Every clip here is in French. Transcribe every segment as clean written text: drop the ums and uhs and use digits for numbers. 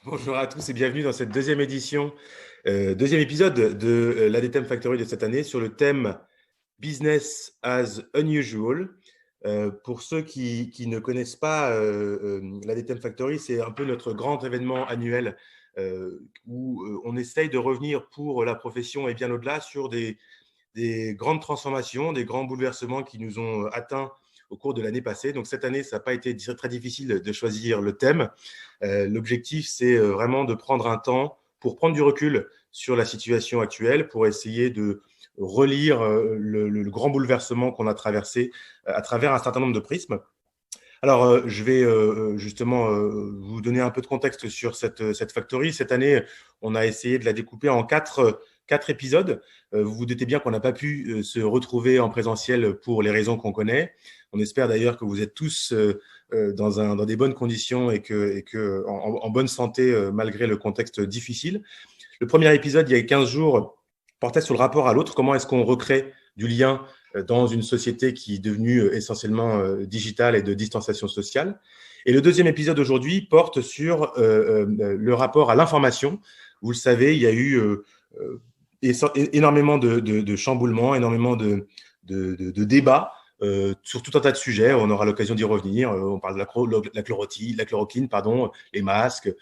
Bonjour à tous et bienvenue dans cette deuxième édition, deuxième épisode de l'ADTM Factory de cette année sur le thème Business as Unusual. Pour ceux qui ne connaissent pas l'ADTM Factory, c'est un peu notre grand événement annuel où on essaye de revenir pour la profession et bien au-delà sur des grandes transformations, des grands bouleversements qui nous ont atteints au cours de l'année passée. Donc cette année, ça n'a pas été très difficile de choisir le thème. L'objectif, c'est vraiment de prendre un temps pour prendre du recul sur la situation actuelle, pour essayer de relire le grand bouleversement qu'on a traversé à travers un certain nombre de prismes. Alors, je vais justement vous donner un peu de contexte sur cette factory. Cette année, on a essayé de la découper en quatre épisodes. Vous vous doutez bien qu'on n'a pas pu se retrouver en présentiel pour les raisons qu'on connaît. On espère d'ailleurs que vous êtes tous dans des bonnes conditions et en bonne santé malgré le contexte difficile. Le premier épisode, il y a 15 jours, portait sur le rapport à l'autre. Comment est-ce qu'on recrée du lien dans une société qui est devenue essentiellement digitale et de distanciation sociale. Et le deuxième épisode aujourd'hui porte sur le rapport à l'information. Vous le savez, il y a eu énormément de chamboulements, énormément de débats sur tout un tas de sujets. On aura l'occasion d'y revenir. On parle de la chloroquine, les masques.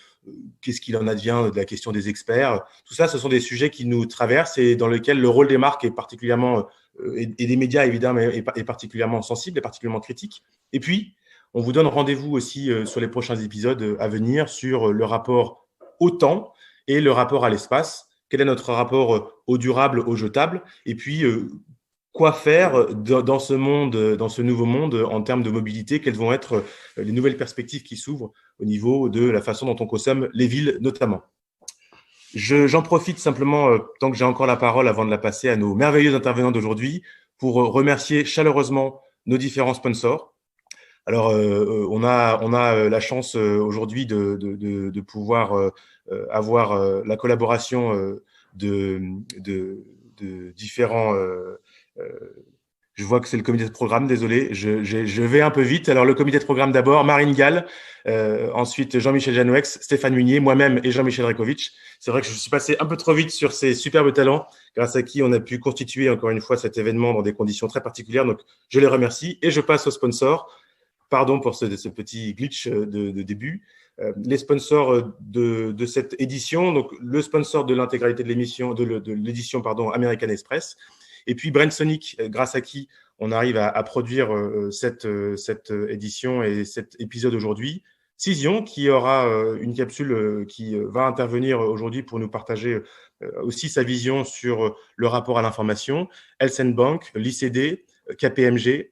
Qu'est-ce qu'il en advient de la question des experts? Tout ça, ce sont des sujets qui nous traversent et dans lesquels le rôle des marques est particulièrement et des médias évidemment est particulièrement sensible et particulièrement critique. Et puis, on vous donne rendez-vous aussi sur les prochains épisodes à venir sur le rapport au temps et le rapport à l'espace. Quel est notre rapport au durable, au jetable? Et puis, quoi faire dans ce monde, dans ce nouveau monde en termes de mobilité? Quelles vont être les nouvelles perspectives qui s'ouvrent au niveau de la façon dont on consomme les villes notamment? J'en profite simplement, tant que j'ai encore la parole, avant de la passer à nos merveilleux intervenants d'aujourd'hui, pour remercier chaleureusement nos différents sponsors. Alors, on a la chance aujourd'hui de pouvoir avoir la collaboration de différents je vois que c'est le comité de programme, désolé, je vais un peu vite. Alors, le comité de programme d'abord, Marine Gall, ensuite Jean-Michel Janouex, Stéphane Munier, moi-même et Jean-Michel Rekovic. C'est vrai que je suis passé un peu trop vite sur ces superbes talents, grâce à qui on a pu constituer encore une fois cet événement dans des conditions très particulières. Donc, je les remercie et je passe aux sponsors. Pardon pour ce petit glitch de début. Les sponsors de cette édition, donc le sponsor de l'intégralité de l'émission, de l'édition, American Express. Et puis Brainsonic, grâce à qui on arrive à produire cette édition et cet épisode aujourd'hui. Cision, qui aura une capsule qui va intervenir aujourd'hui pour nous partager aussi sa vision sur le rapport à l'information. Elsen Bank, l'ICD, KPMG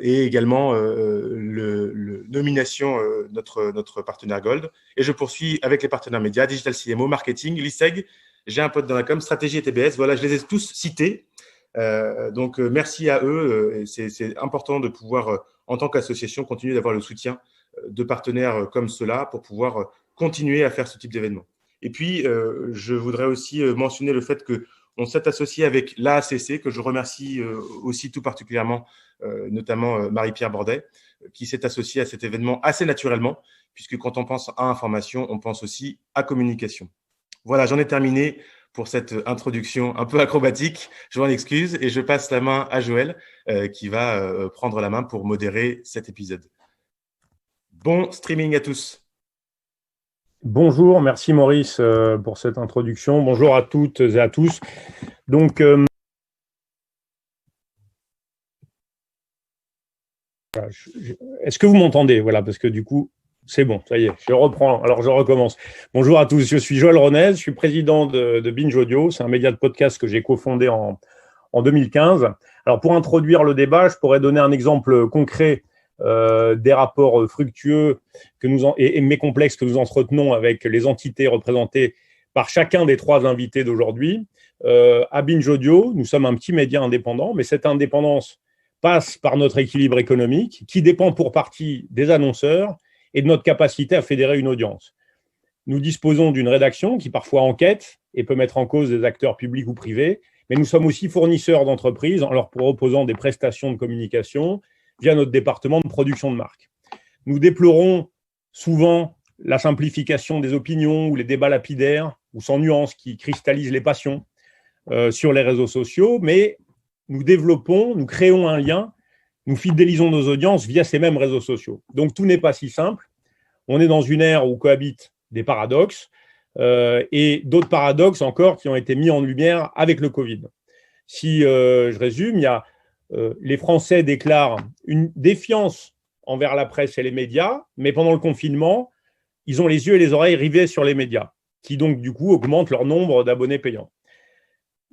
et également le nomination notre partenaire Gold. Et je poursuis avec les partenaires médias, Digital CMO, Marketing, l'ISEG, J'ai un pote dans la com, Stratégie et TBS. Voilà, je les ai tous cités. Donc, merci à eux. C'est important de pouvoir, en tant qu'association, continuer d'avoir le soutien de partenaires comme ceux-là pour pouvoir continuer à faire ce type d'événement. Et puis, je voudrais aussi mentionner le fait qu'on s'est associé avec l'AACC, que je remercie aussi tout particulièrement, notamment Marie-Pierre Bordet, qui s'est associée à cet événement assez naturellement, puisque quand on pense à information, on pense aussi à communication. Voilà, j'en ai terminé pour cette introduction un peu acrobatique. Je m'en excuse et je passe la main à Joël qui va prendre la main pour modérer cet épisode. Bon streaming à tous. Bonjour, merci Maurice pour cette introduction. Bonjour à toutes et à tous. Donc, est-ce que vous m'entendez? Voilà, parce que du coup, c'est bon, ça y est, je reprends. Alors, je recommence. Bonjour à tous, je suis Joël Ronez, je suis président de Binge Audio. C'est un média de podcast que j'ai cofondé en 2015. Alors, pour introduire le débat, je pourrais donner un exemple concret des rapports fructueux et mécomplexes que nous entretenons avec les entités représentées par chacun des trois invités d'aujourd'hui. À Binge Audio, nous sommes un petit média indépendant, mais cette indépendance passe par notre équilibre économique qui dépend pour partie des annonceurs et de notre capacité à fédérer une audience. Nous disposons d'une rédaction qui parfois enquête et peut mettre en cause des acteurs publics ou privés, mais nous sommes aussi fournisseurs d'entreprises en leur proposant des prestations de communication via notre département de production de marque. Nous déplorons souvent la simplification des opinions ou les débats lapidaires ou sans nuance qui cristallisent les passions sur les réseaux sociaux, mais nous développons, nous créons un lien, nous fidélisons nos audiences via ces mêmes réseaux sociaux. Donc tout n'est pas si simple. On est dans une ère où cohabitent des paradoxes et d'autres paradoxes encore qui ont été mis en lumière avec le Covid. Si je résume, il y a les Français déclarent une défiance envers la presse et les médias, mais pendant le confinement, ils ont les yeux et les oreilles rivés sur les médias, qui donc du coup augmentent leur nombre d'abonnés payants.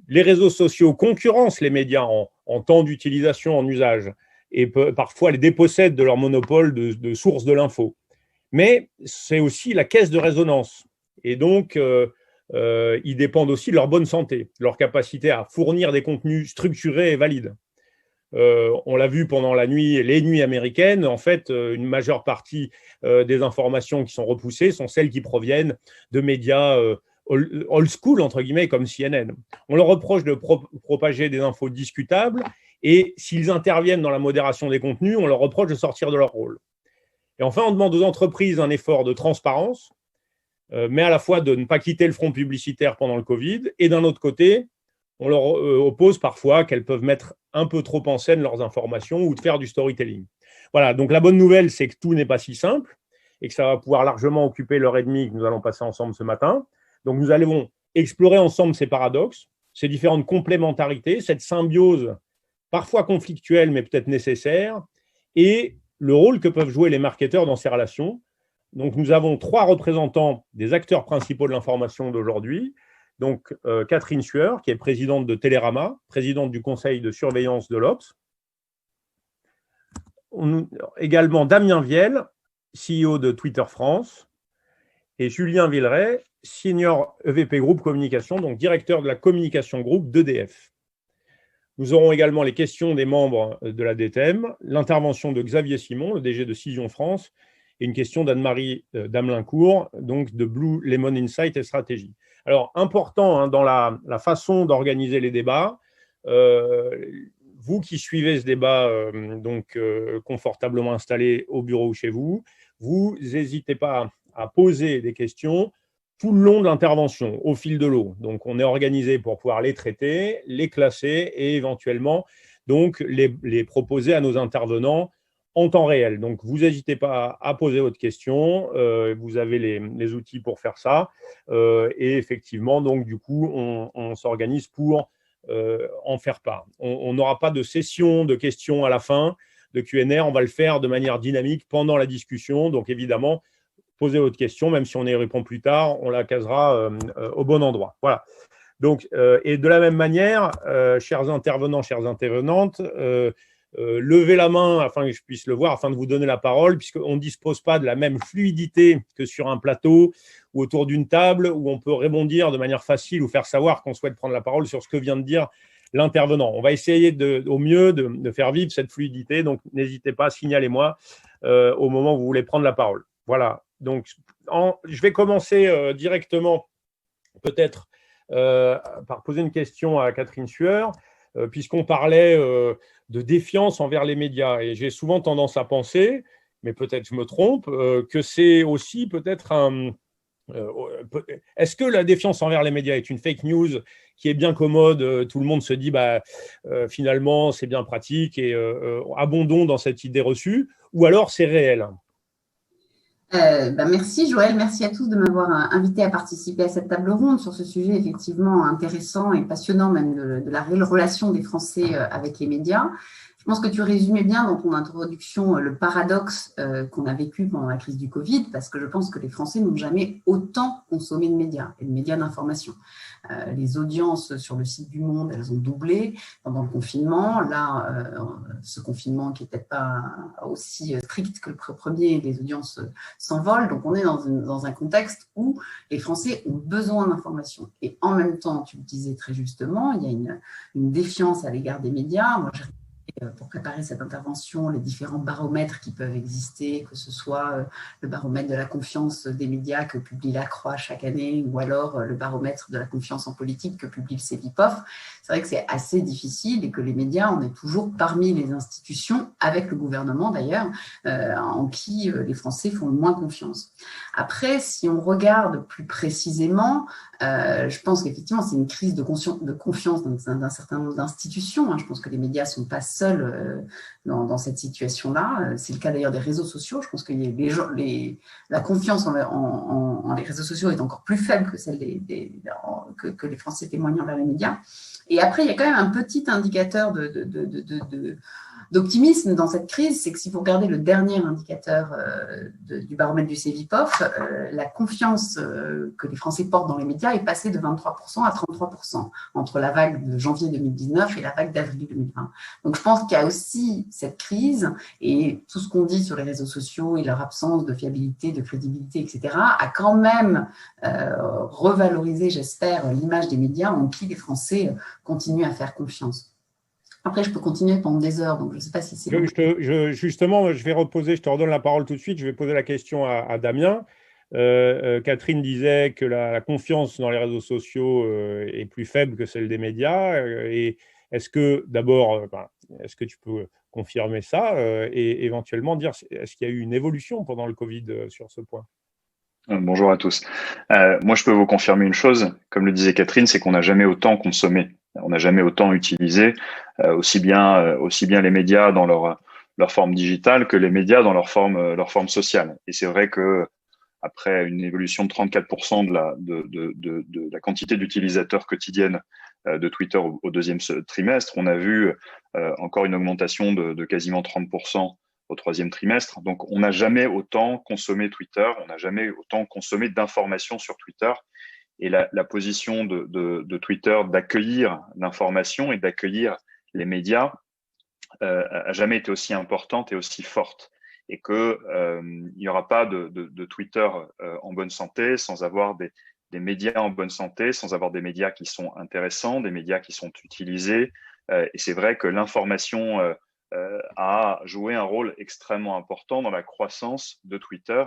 Les réseaux sociaux concurrencent les médias en temps d'utilisation, en usage, et parfois les dépossèdent de leur monopole de source de l'info. Mais c'est aussi la caisse de résonance. Et donc, ils dépendent aussi de leur bonne santé, de leur capacité à fournir des contenus structurés et valides. On l'a vu pendant les nuits américaines, en fait, une majeure partie des informations qui sont repoussées sont celles qui proviennent de médias old school, entre guillemets, comme CNN. On leur reproche de propager des infos discutables et s'ils interviennent dans la modération des contenus, on leur reproche de sortir de leur rôle. Et enfin, on demande aux entreprises un effort de transparence, mais à la fois de ne pas quitter le front publicitaire pendant le Covid et d'un autre côté, on leur oppose parfois qu'elles peuvent mettre un peu trop en scène leurs informations ou de faire du storytelling. Voilà, donc la bonne nouvelle, c'est que tout n'est pas si simple et que ça va pouvoir largement occuper l'heure et demie que nous allons passer ensemble ce matin. Donc nous allons explorer ensemble ces paradoxes, ces différentes complémentarités, cette symbiose parfois conflictuelle mais peut-être nécessaire et le rôle que peuvent jouer les marketeurs dans ces relations. Donc nous avons 3 représentants des acteurs principaux de l'information d'aujourd'hui. Donc, Catherine Sueur, qui est présidente de Télérama, présidente du conseil de surveillance de l'Obs. Également Damien Viel, CEO de Twitter France, et Julien Villeray, senior EVP Groupe Communication, donc directeur de la communication groupe d'EDF. Nous aurons également les questions des membres de la DTM, l'intervention de Xavier Simon, le DG de Cision France, et une question d'Anne-Marie Damelincourt, donc de Blue Lemon Insight et Stratégie. Alors, important dans la façon d'organiser les débats, vous qui suivez ce débat confortablement installé au bureau ou chez vous, vous n'hésitez pas à poser des questions tout le long de l'intervention, au fil de l'eau. Donc, on est organisé pour pouvoir les traiter, les classer et éventuellement donc, les proposer à nos intervenants en temps réel. Donc, vous n'hésitez pas à poser votre question. Vous avez les outils pour faire ça. Et effectivement, donc, du coup, on s'organise pour en faire part. On n'aura pas de session de questions à la fin, de Q&A. On va le faire de manière dynamique pendant la discussion. Donc, évidemment, posez votre question. Même si on y répond plus tard, on la casera au bon endroit. Voilà. Donc, et de la même manière, chers intervenants, chères intervenantes, levez la main afin que je puisse le voir, afin de vous donner la parole, puisqu'on ne dispose pas de la même fluidité que sur un plateau ou autour d'une table où on peut rebondir de manière facile ou faire savoir qu'on souhaite prendre la parole sur ce que vient de dire l'intervenant. On va essayer au mieux de faire vivre cette fluidité, donc n'hésitez pas, signalez-moi au moment où vous voulez prendre la parole. Voilà, donc je vais commencer directement peut-être par poser une question à Catherine Sueur, puisqu'on parlait de défiance envers les médias. Et j'ai souvent tendance à penser, mais peut-être je me trompe, que c'est aussi peut-être un... est-ce que la défiance envers les médias est une fake news qui est bien commode, tout le monde se dit finalement c'est bien pratique et abondons dans cette idée reçue, ou alors c'est réel? Merci Joël, merci à tous de m'avoir invité à participer à cette table ronde sur ce sujet effectivement intéressant et passionnant même de la réelle relation des Français avec les médias. Je pense que tu résumais bien dans ton introduction le paradoxe qu'on a vécu pendant la crise du Covid, parce que je pense que les Français n'ont jamais autant consommé de médias et de médias d'information. Les audiences sur le site du Monde, elles ont doublé pendant le confinement. Là, ce confinement qui n'est peut-être pas aussi strict que le premier, les audiences s'envolent. Donc, on est dans un contexte où les Français ont besoin d'informations. Et en même temps, tu le disais très justement, il y a une défiance à l'égard des médias. Moi, j'ai pour préparer cette intervention, les différents baromètres qui peuvent exister, que ce soit le baromètre de la confiance des médias que publie la Croix chaque année, ou alors le baromètre de la confiance en politique que publie le Cevipof. C'est vrai que c'est assez difficile et que les médias, on est toujours parmi les institutions, avec le gouvernement d'ailleurs, en qui les Français font le moins confiance. Après, si on regarde plus précisément, je pense qu'effectivement, c'est une crise de confiance d'un certain nombre d'institutions. Je pense que les médias ne sont pas seuls dans cette situation-là. C'est le cas d'ailleurs des réseaux sociaux. Je pense que la confiance en les réseaux sociaux est encore plus faible que celle que les Français témoignent envers les médias. Et après, il y a quand même un petit indicateur d'optimisme dans cette crise, c'est que si vous regardez le dernier indicateur du baromètre du Cevipof, la confiance que les Français portent dans les médias est passée de 23% à 33% entre la vague de janvier 2019 et la vague d'avril 2020. Donc je pense qu'il y a aussi cette crise et tout ce qu'on dit sur les réseaux sociaux et leur absence de fiabilité, de crédibilité, etc., a quand même revalorisé, j'espère, l'image des médias en qui les Français continuent à faire confiance. Après, je peux continuer pendant des heures, donc je ne sais pas si c'est... Justement, je vais reposer, je te redonne la parole tout de suite, je vais poser la question à Damien. Catherine disait que la confiance dans les réseaux sociaux est plus faible que celle des médias. Et est-ce que, d'abord, est-ce que tu peux confirmer ça et éventuellement dire, est-ce qu'il y a eu une évolution pendant le Covid sur ce point ? Bonjour à tous. Moi, je peux vous confirmer une chose, comme le disait Catherine, c'est qu'on n'a jamais autant consommé, on n'a jamais autant utilisé aussi bien les médias dans leur forme digitale que les médias dans leur forme sociale. Et c'est vrai que après une évolution de 34% de la quantité d'utilisateurs quotidiennes de Twitter au deuxième trimestre, on a vu encore une augmentation de quasiment 30% au troisième trimestre. Donc, on n'a jamais autant consommé Twitter, on n'a jamais autant consommé d'informations sur Twitter. Et la position de Twitter d'accueillir l'information et d'accueillir les médias a jamais été aussi importante et aussi forte. Et que il n'y aura pas de Twitter en bonne santé sans avoir des médias en bonne santé, sans avoir des médias qui sont intéressants, des médias qui sont utilisés. Et c'est vrai que l'information a joué un rôle extrêmement important dans la croissance de Twitter.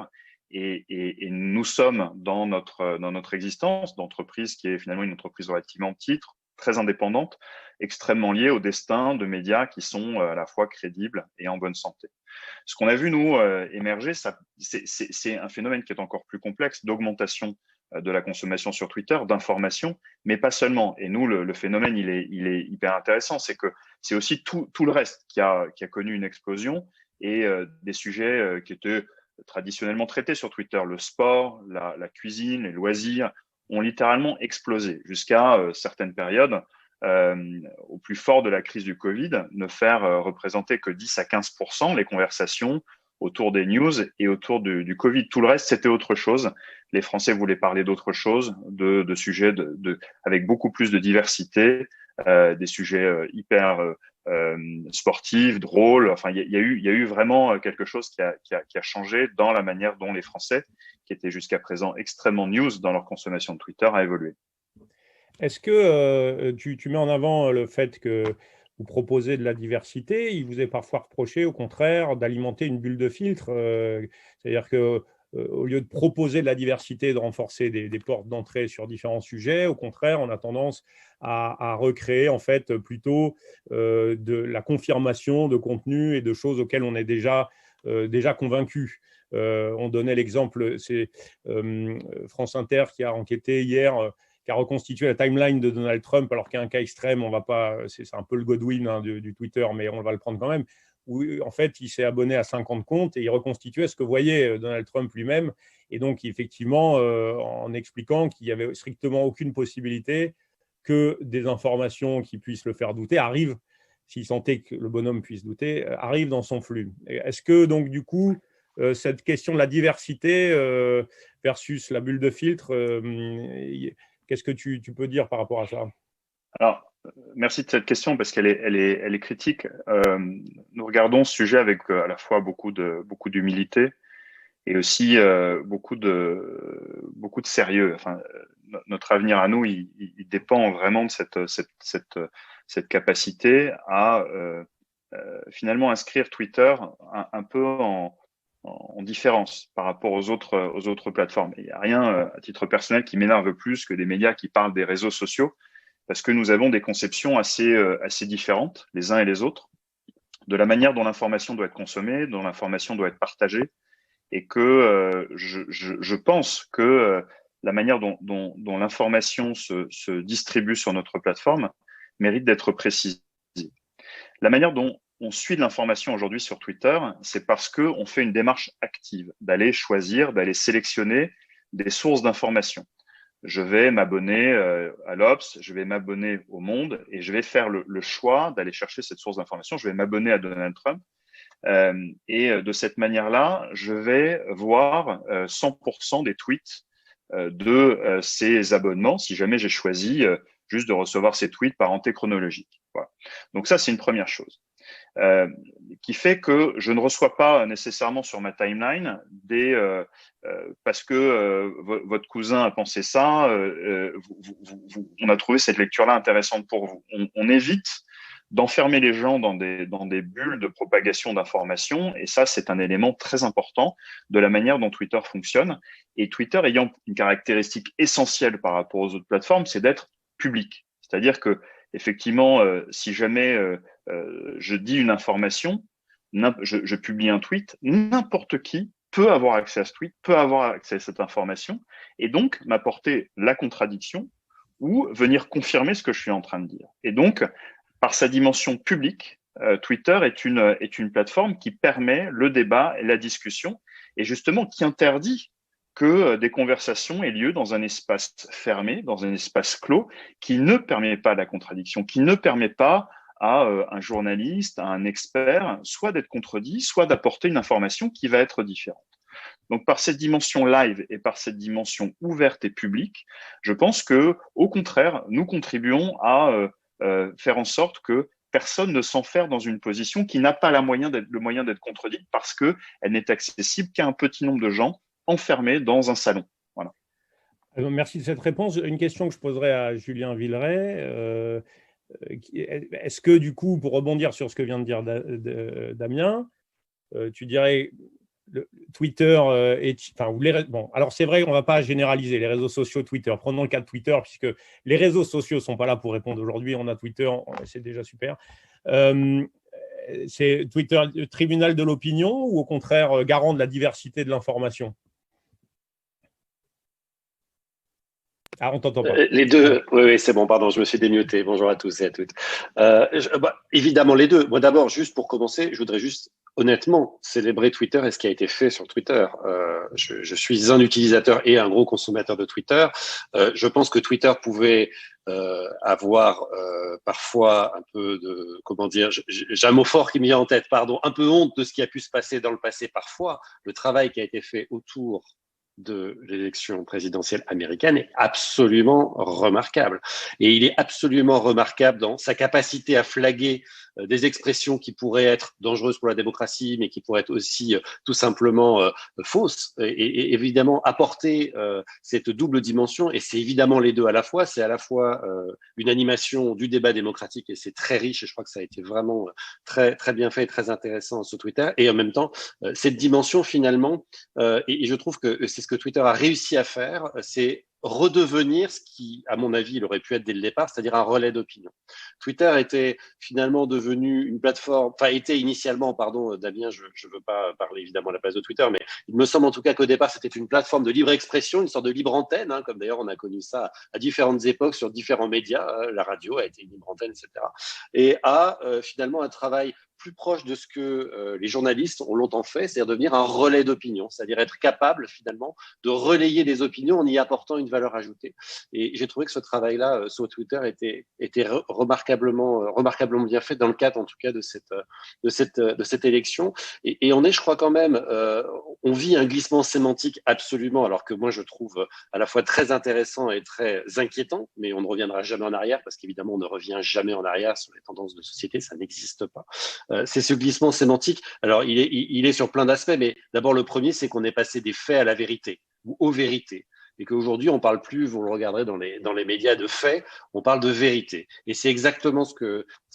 Et nous sommes dans notre existence d'entreprise qui est finalement une entreprise relativement petite, très indépendante, extrêmement liée au destin de médias qui sont à la fois crédibles et en bonne santé. Ce qu'on a vu, nous, émerger, c'est un phénomène qui est encore plus complexe d'augmentation de la consommation sur Twitter, d'informations, mais pas seulement. Et nous, le phénomène, il est hyper intéressant, c'est que c'est aussi tout le reste qui a connu une explosion et des sujets qui étaient traditionnellement traités sur Twitter, le sport, la cuisine, les loisirs, ont littéralement explosé jusqu'à certaines périodes, au plus fort de la crise du Covid, ne faire représenter que 10 à 15% les conversations autour des news et autour du Covid. Tout le reste, c'était autre chose. Les Français voulaient parler d'autre chose, de sujets avec beaucoup plus de diversité, des sujets hyper sportifs, drôles. Enfin, il y a eu vraiment quelque chose qui a changé dans la manière dont les Français, qui étaient jusqu'à présent extrêmement news dans leur consommation de Twitter, a évolué. Est-ce que tu mets en avant le fait que vous proposez de la diversité? Il vous est parfois reproché, au contraire, d'alimenter une bulle de filtre. C'est-à-dire que au lieu de proposer de la diversité, de renforcer des portes d'entrée sur différents sujets, au contraire, on a tendance à recréer en fait plutôt de la confirmation de contenu et de choses auxquelles on est déjà convaincu. On donnait l'exemple, c'est France Inter qui a enquêté hier, qui a reconstitué la timeline de Donald Trump, alors qu'il y a un cas extrême, on va pas, c'est un peu le Godwin du Twitter, mais on va le prendre quand même, où en fait, il s'est abonné à 50 comptes et il reconstituait ce que voyait Donald Trump lui-même. Et donc, effectivement, en expliquant qu'il n'y avait strictement aucune possibilité que des informations qui puissent le faire douter arrivent, s'il sentait que le bonhomme puisse douter, arrivent dans son flux. Est-ce que, donc, du coup, cette question de la diversité versus la bulle de filtre, qu'est-ce que tu peux dire par rapport à ça? Alors, merci de cette question parce qu'elle est critique. Nous regardons ce sujet avec à la fois beaucoup d'humilité et aussi beaucoup de sérieux. Enfin, notre avenir à nous, il dépend vraiment de cette capacité à finalement inscrire Twitter un peu en différence par rapport aux autres plateformes. Il n'y a rien, à titre personnel, qui m'énerve plus que des médias qui parlent des réseaux sociaux, parce que nous avons des conceptions assez différentes, les uns et les autres, de la manière dont l'information doit être consommée, dont l'information doit être partagée, et que je pense que la manière dont l'information se distribue sur notre plateforme mérite d'être précisée. La manière dont on suit de l'information aujourd'hui sur Twitter, c'est parce qu'on fait une démarche active, d'aller choisir, d'aller sélectionner des sources d'information. Je vais m'abonner à l'Obs, je vais m'abonner au Monde et je vais faire le choix d'aller chercher cette source d'information. Je vais m'abonner à Donald Trump. Et de cette manière-là, je vais voir 100% des tweets de ces abonnements si jamais j'ai choisi juste de recevoir ces tweets par entrée chronologique. Voilà. Donc ça, c'est une première chose. Qui fait que je ne reçois pas nécessairement sur ma timeline parce que votre cousin a pensé ça, on a trouvé cette lecture-là intéressante pour vous. On évite d'enfermer les gens dans des bulles de propagation d'informations, et ça, c'est un élément très important de la manière dont Twitter fonctionne. Et Twitter ayant une caractéristique essentielle par rapport aux autres plateformes, c'est d'être public. C'est-à-dire que effectivement, si jamais je dis une information, je publie un tweet, n'importe qui peut avoir accès à ce tweet, peut avoir accès à cette information, et donc m'apporter la contradiction ou venir confirmer ce que je suis en train de dire. Et donc, par sa dimension publique, Twitter est une plateforme qui permet le débat et la discussion, et justement qui interdit que des conversations aient lieu dans un espace fermé, dans un espace clos, qui ne permet pas la contradiction, qui ne permet pas à un journaliste, à un expert, soit d'être contredit, soit d'apporter une information qui va être différente. Donc, par cette dimension live et par cette dimension ouverte et publique, je pense que, au contraire, nous contribuons à faire en sorte que personne ne s'enferme dans une position qui n'a pas le moyen d'être contredite parce qu'elle n'est accessible qu'à un petit nombre de gens enfermés dans un salon. Voilà. Merci de cette réponse. Une question que je poserai à Julien Villeray. Est-ce que, du coup, pour rebondir sur ce que vient de dire Damien, tu dirais Twitter bon, alors c'est vrai, on ne va pas généraliser les réseaux sociaux Twitter. Prenons le cas de Twitter, puisque les réseaux sociaux ne sont pas là pour répondre aujourd'hui. On a Twitter, c'est déjà super. C'est Twitter tribunal de l'opinion ou au contraire garant de la diversité de l'information? Ah, on t'entend pas. Les deux, oui, c'est bon, pardon, je me suis démuté. Bonjour à tous et à toutes. Évidemment, les deux. Moi, d'abord, juste pour commencer, je voudrais juste honnêtement célébrer Twitter et ce qui a été fait sur Twitter. Je suis un utilisateur et un gros consommateur de Twitter. Je pense que Twitter pouvait avoir parfois un peu de, comment dire, j'ai un mot fort qui me vient en tête, pardon, un peu honte de ce qui a pu se passer dans le passé parfois. Le travail qui a été fait autour de l'élection présidentielle américaine est absolument remarquable. Et il est absolument remarquable dans sa capacité à flaguer des expressions qui pourraient être dangereuses pour la démocratie, mais qui pourraient être aussi tout simplement fausses. Et évidemment, apporter cette double dimension, et c'est évidemment les deux à la fois, c'est à la fois une animation du débat démocratique, et c'est très riche, et je crois que ça a été vraiment très, très bien fait et très intéressant sur Twitter, et en même temps, cette dimension finalement, et je trouve que c'est ce que Twitter a réussi à faire, c'est redevenir ce qui, à mon avis, il aurait pu être dès le départ, c'est-à-dire un relais d'opinion. Twitter était finalement devenu une plateforme, enfin était initialement, pardon Damien, je ne veux pas parler évidemment à la place de Twitter, mais il me semble en tout cas qu'au départ c'était une plateforme de libre expression, une sorte de libre antenne, hein, comme d'ailleurs on a connu ça à différentes époques sur différents médias, la radio a été une libre antenne, etc. Et a finalement un travail plus proche de ce que les journalistes ont longtemps fait, c'est-à-dire devenir un relais d'opinion, c'est-à-dire être capable finalement de relayer des opinions en y apportant une valeur ajoutée. Et j'ai trouvé que ce travail-là sur Twitter était remarquablement bien fait dans le cadre en tout cas de cette élection. Et on est, je crois quand même, on vit un glissement sémantique absolument, alors que moi je trouve à la fois très intéressant et très inquiétant, mais on ne reviendra jamais en arrière parce qu'évidemment on ne revient jamais en arrière sur les tendances de société, ça n'existe pas. C'est ce glissement sémantique. Alors, il est sur plein d'aspects, mais d'abord, le premier, c'est qu'on est passé des faits à la vérité ou aux vérités. et qu'aujourd'hui, on parle plus, vous le regarderez dans les médias de faits, on parle de vérité. Et c'est exactement ce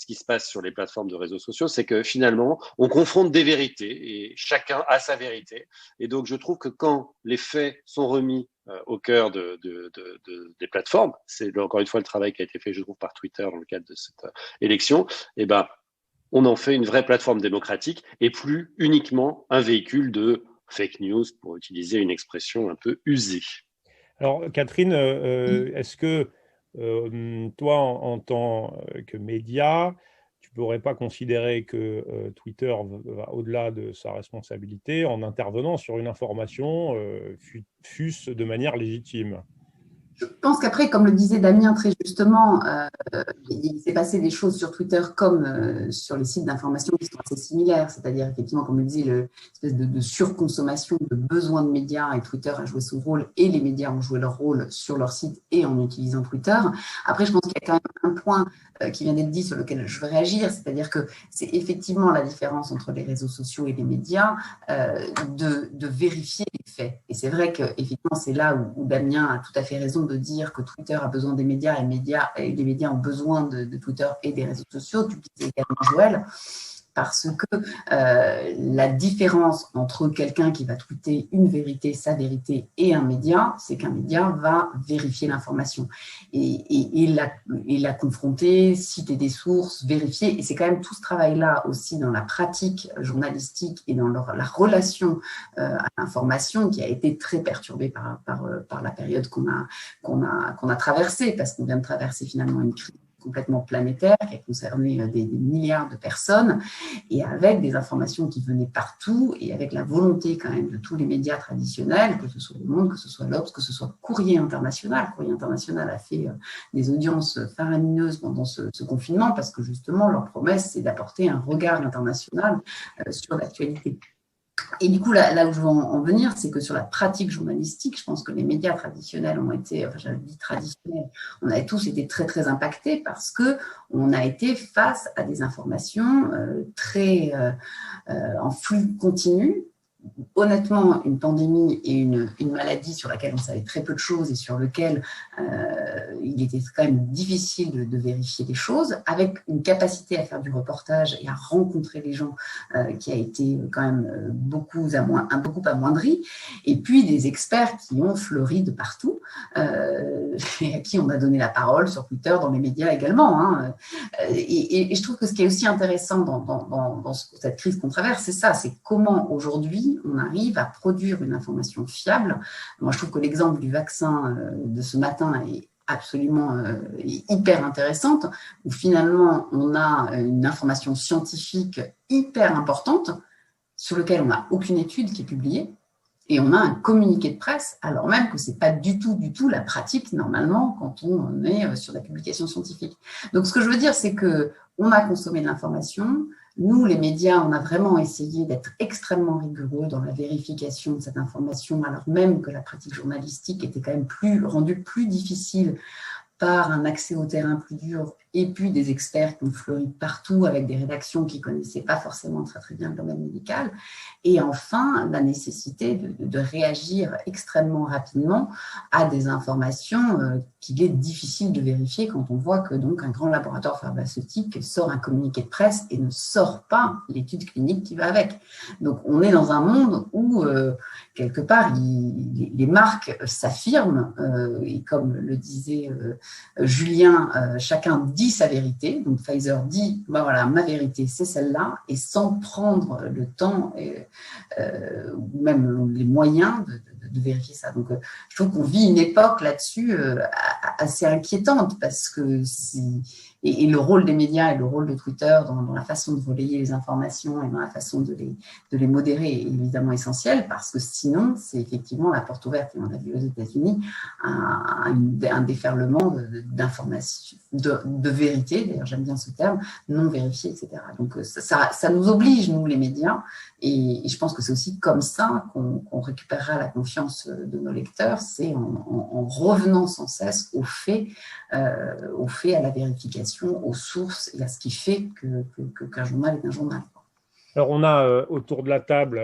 qui se passe sur les plateformes de réseaux sociaux, c'est que finalement, on confronte des vérités et chacun a sa vérité. Et donc, je trouve que quand les faits sont remis au cœur des plateformes, c'est encore une fois le travail qui a été fait, je trouve, par Twitter dans le cadre de cette élection, eh ben, on en fait une vraie plateforme démocratique et plus uniquement un véhicule de fake news, pour utiliser une expression un peu usée. Alors, Catherine, est-ce que toi, en tant que média, tu ne pourrais pas considérer que Twitter va au-delà de sa responsabilité en intervenant sur une information, fût-ce de manière légitime? Je pense qu'après, comme le disait Damien très justement, il s'est passé des choses sur Twitter comme sur les sites d'information qui sont assez similaires, c'est-à-dire effectivement, comme le disait, l'espèce de surconsommation de besoins de médias, et Twitter a joué son rôle et les médias ont joué leur rôle sur leur site et en utilisant Twitter. Après, je pense qu'il y a quand même un point qui vient d'être dit sur lequel je veux réagir, c'est-à-dire que c'est effectivement la différence entre les réseaux sociaux et les médias de vérifier les faits. Et c'est vrai qu'effectivement, c'est là où Damien a tout à fait raison de dire que Twitter a besoin des médias et les médias ont besoin de Twitter et des réseaux sociaux. Tu disais également, Joël, parce que la différence entre quelqu'un qui va tweeter une vérité, sa vérité, et un média, c'est qu'un média va vérifier l'information et la confronter, citer des sources, vérifier. Et c'est quand même tout ce travail-là aussi dans la pratique journalistique et dans la relation à l'information qui a été très perturbée par la période qu'on a traversée, parce qu'on vient de traverser finalement une crise complètement planétaire qui a concerné des milliards de personnes et avec des informations qui venaient partout et avec la volonté quand même de tous les médias traditionnels, que ce soit Le Monde, que ce soit l'Obs, que ce soit Courrier International. Courrier International a fait des audiences faramineuses pendant ce confinement parce que justement leur promesse c'est d'apporter un regard international sur l'actualité. Et du coup, là où je veux en venir, c'est que sur la pratique journalistique, je pense que les médias traditionnels ont été, enfin, j'avais dit traditionnels, on a tous été très, très impactés parce qu'on a été face à des informations très en flux continu. Honnêtement, une pandémie et une maladie sur laquelle on savait très peu de choses et sur lequel il était quand même difficile de vérifier les choses, avec une capacité à faire du reportage et à rencontrer les gens qui a été quand même beaucoup amoindrie, et puis des experts qui ont fleuri de partout et à qui on a donné la parole sur Twitter, dans les médias également. Hein. Et je trouve que ce qui est aussi intéressant dans cette crise qu'on traverse, c'est ça, c'est comment aujourd'hui on arrive à produire une information fiable. Moi, je trouve que l'exemple du vaccin de ce matin est absolument hyper intéressante, où finalement, on a une information scientifique hyper importante sur laquelle on n'a aucune étude qui est publiée, et on a un communiqué de presse, alors même que ce n'est pas du tout la pratique, normalement, quand on est sur la publication scientifique. Donc, ce que je veux dire, c'est qu'on a consommé de l'information. Nous, les médias, on a vraiment essayé d'être extrêmement rigoureux dans la vérification de cette information, alors même que la pratique journalistique était quand même rendue plus difficile par un accès au terrain plus dur et puis des experts qui ont fleuri partout avec des rédactions qui ne connaissaient pas forcément très très bien le domaine médical. Et enfin, la nécessité de réagir extrêmement rapidement à des informations qu'il est difficile de vérifier quand on voit que donc un grand laboratoire pharmaceutique sort un communiqué de presse et ne sort pas l'étude clinique qui va avec. Donc on est dans un monde où quelque part les marques s'affirment et comme le disait Julien, chacun dit sa vérité. Donc Pfizer dit bah voilà, ma vérité c'est celle-là, et sans prendre le temps ou même les moyens de vérifier ça. Donc je trouve qu'on vit une époque là-dessus assez inquiétante parce que et le rôle des médias et le rôle de Twitter dans la façon de relayer les informations et dans la façon de les modérer est évidemment essentiel, parce que sinon, c'est effectivement la porte ouverte, et on l'a vu aux États-Unis, un déferlement d'informations, de vérité, d'ailleurs j'aime bien ce terme, non vérifiées, etc. Donc ça nous oblige, nous les médias, et je pense que c'est aussi comme ça qu'on récupérera la confiance de nos lecteurs, c'est en revenant sans cesse aux faits, à la vérification, aux sources et à ce qui fait qu'un journal est un journal. Alors, on a autour de la table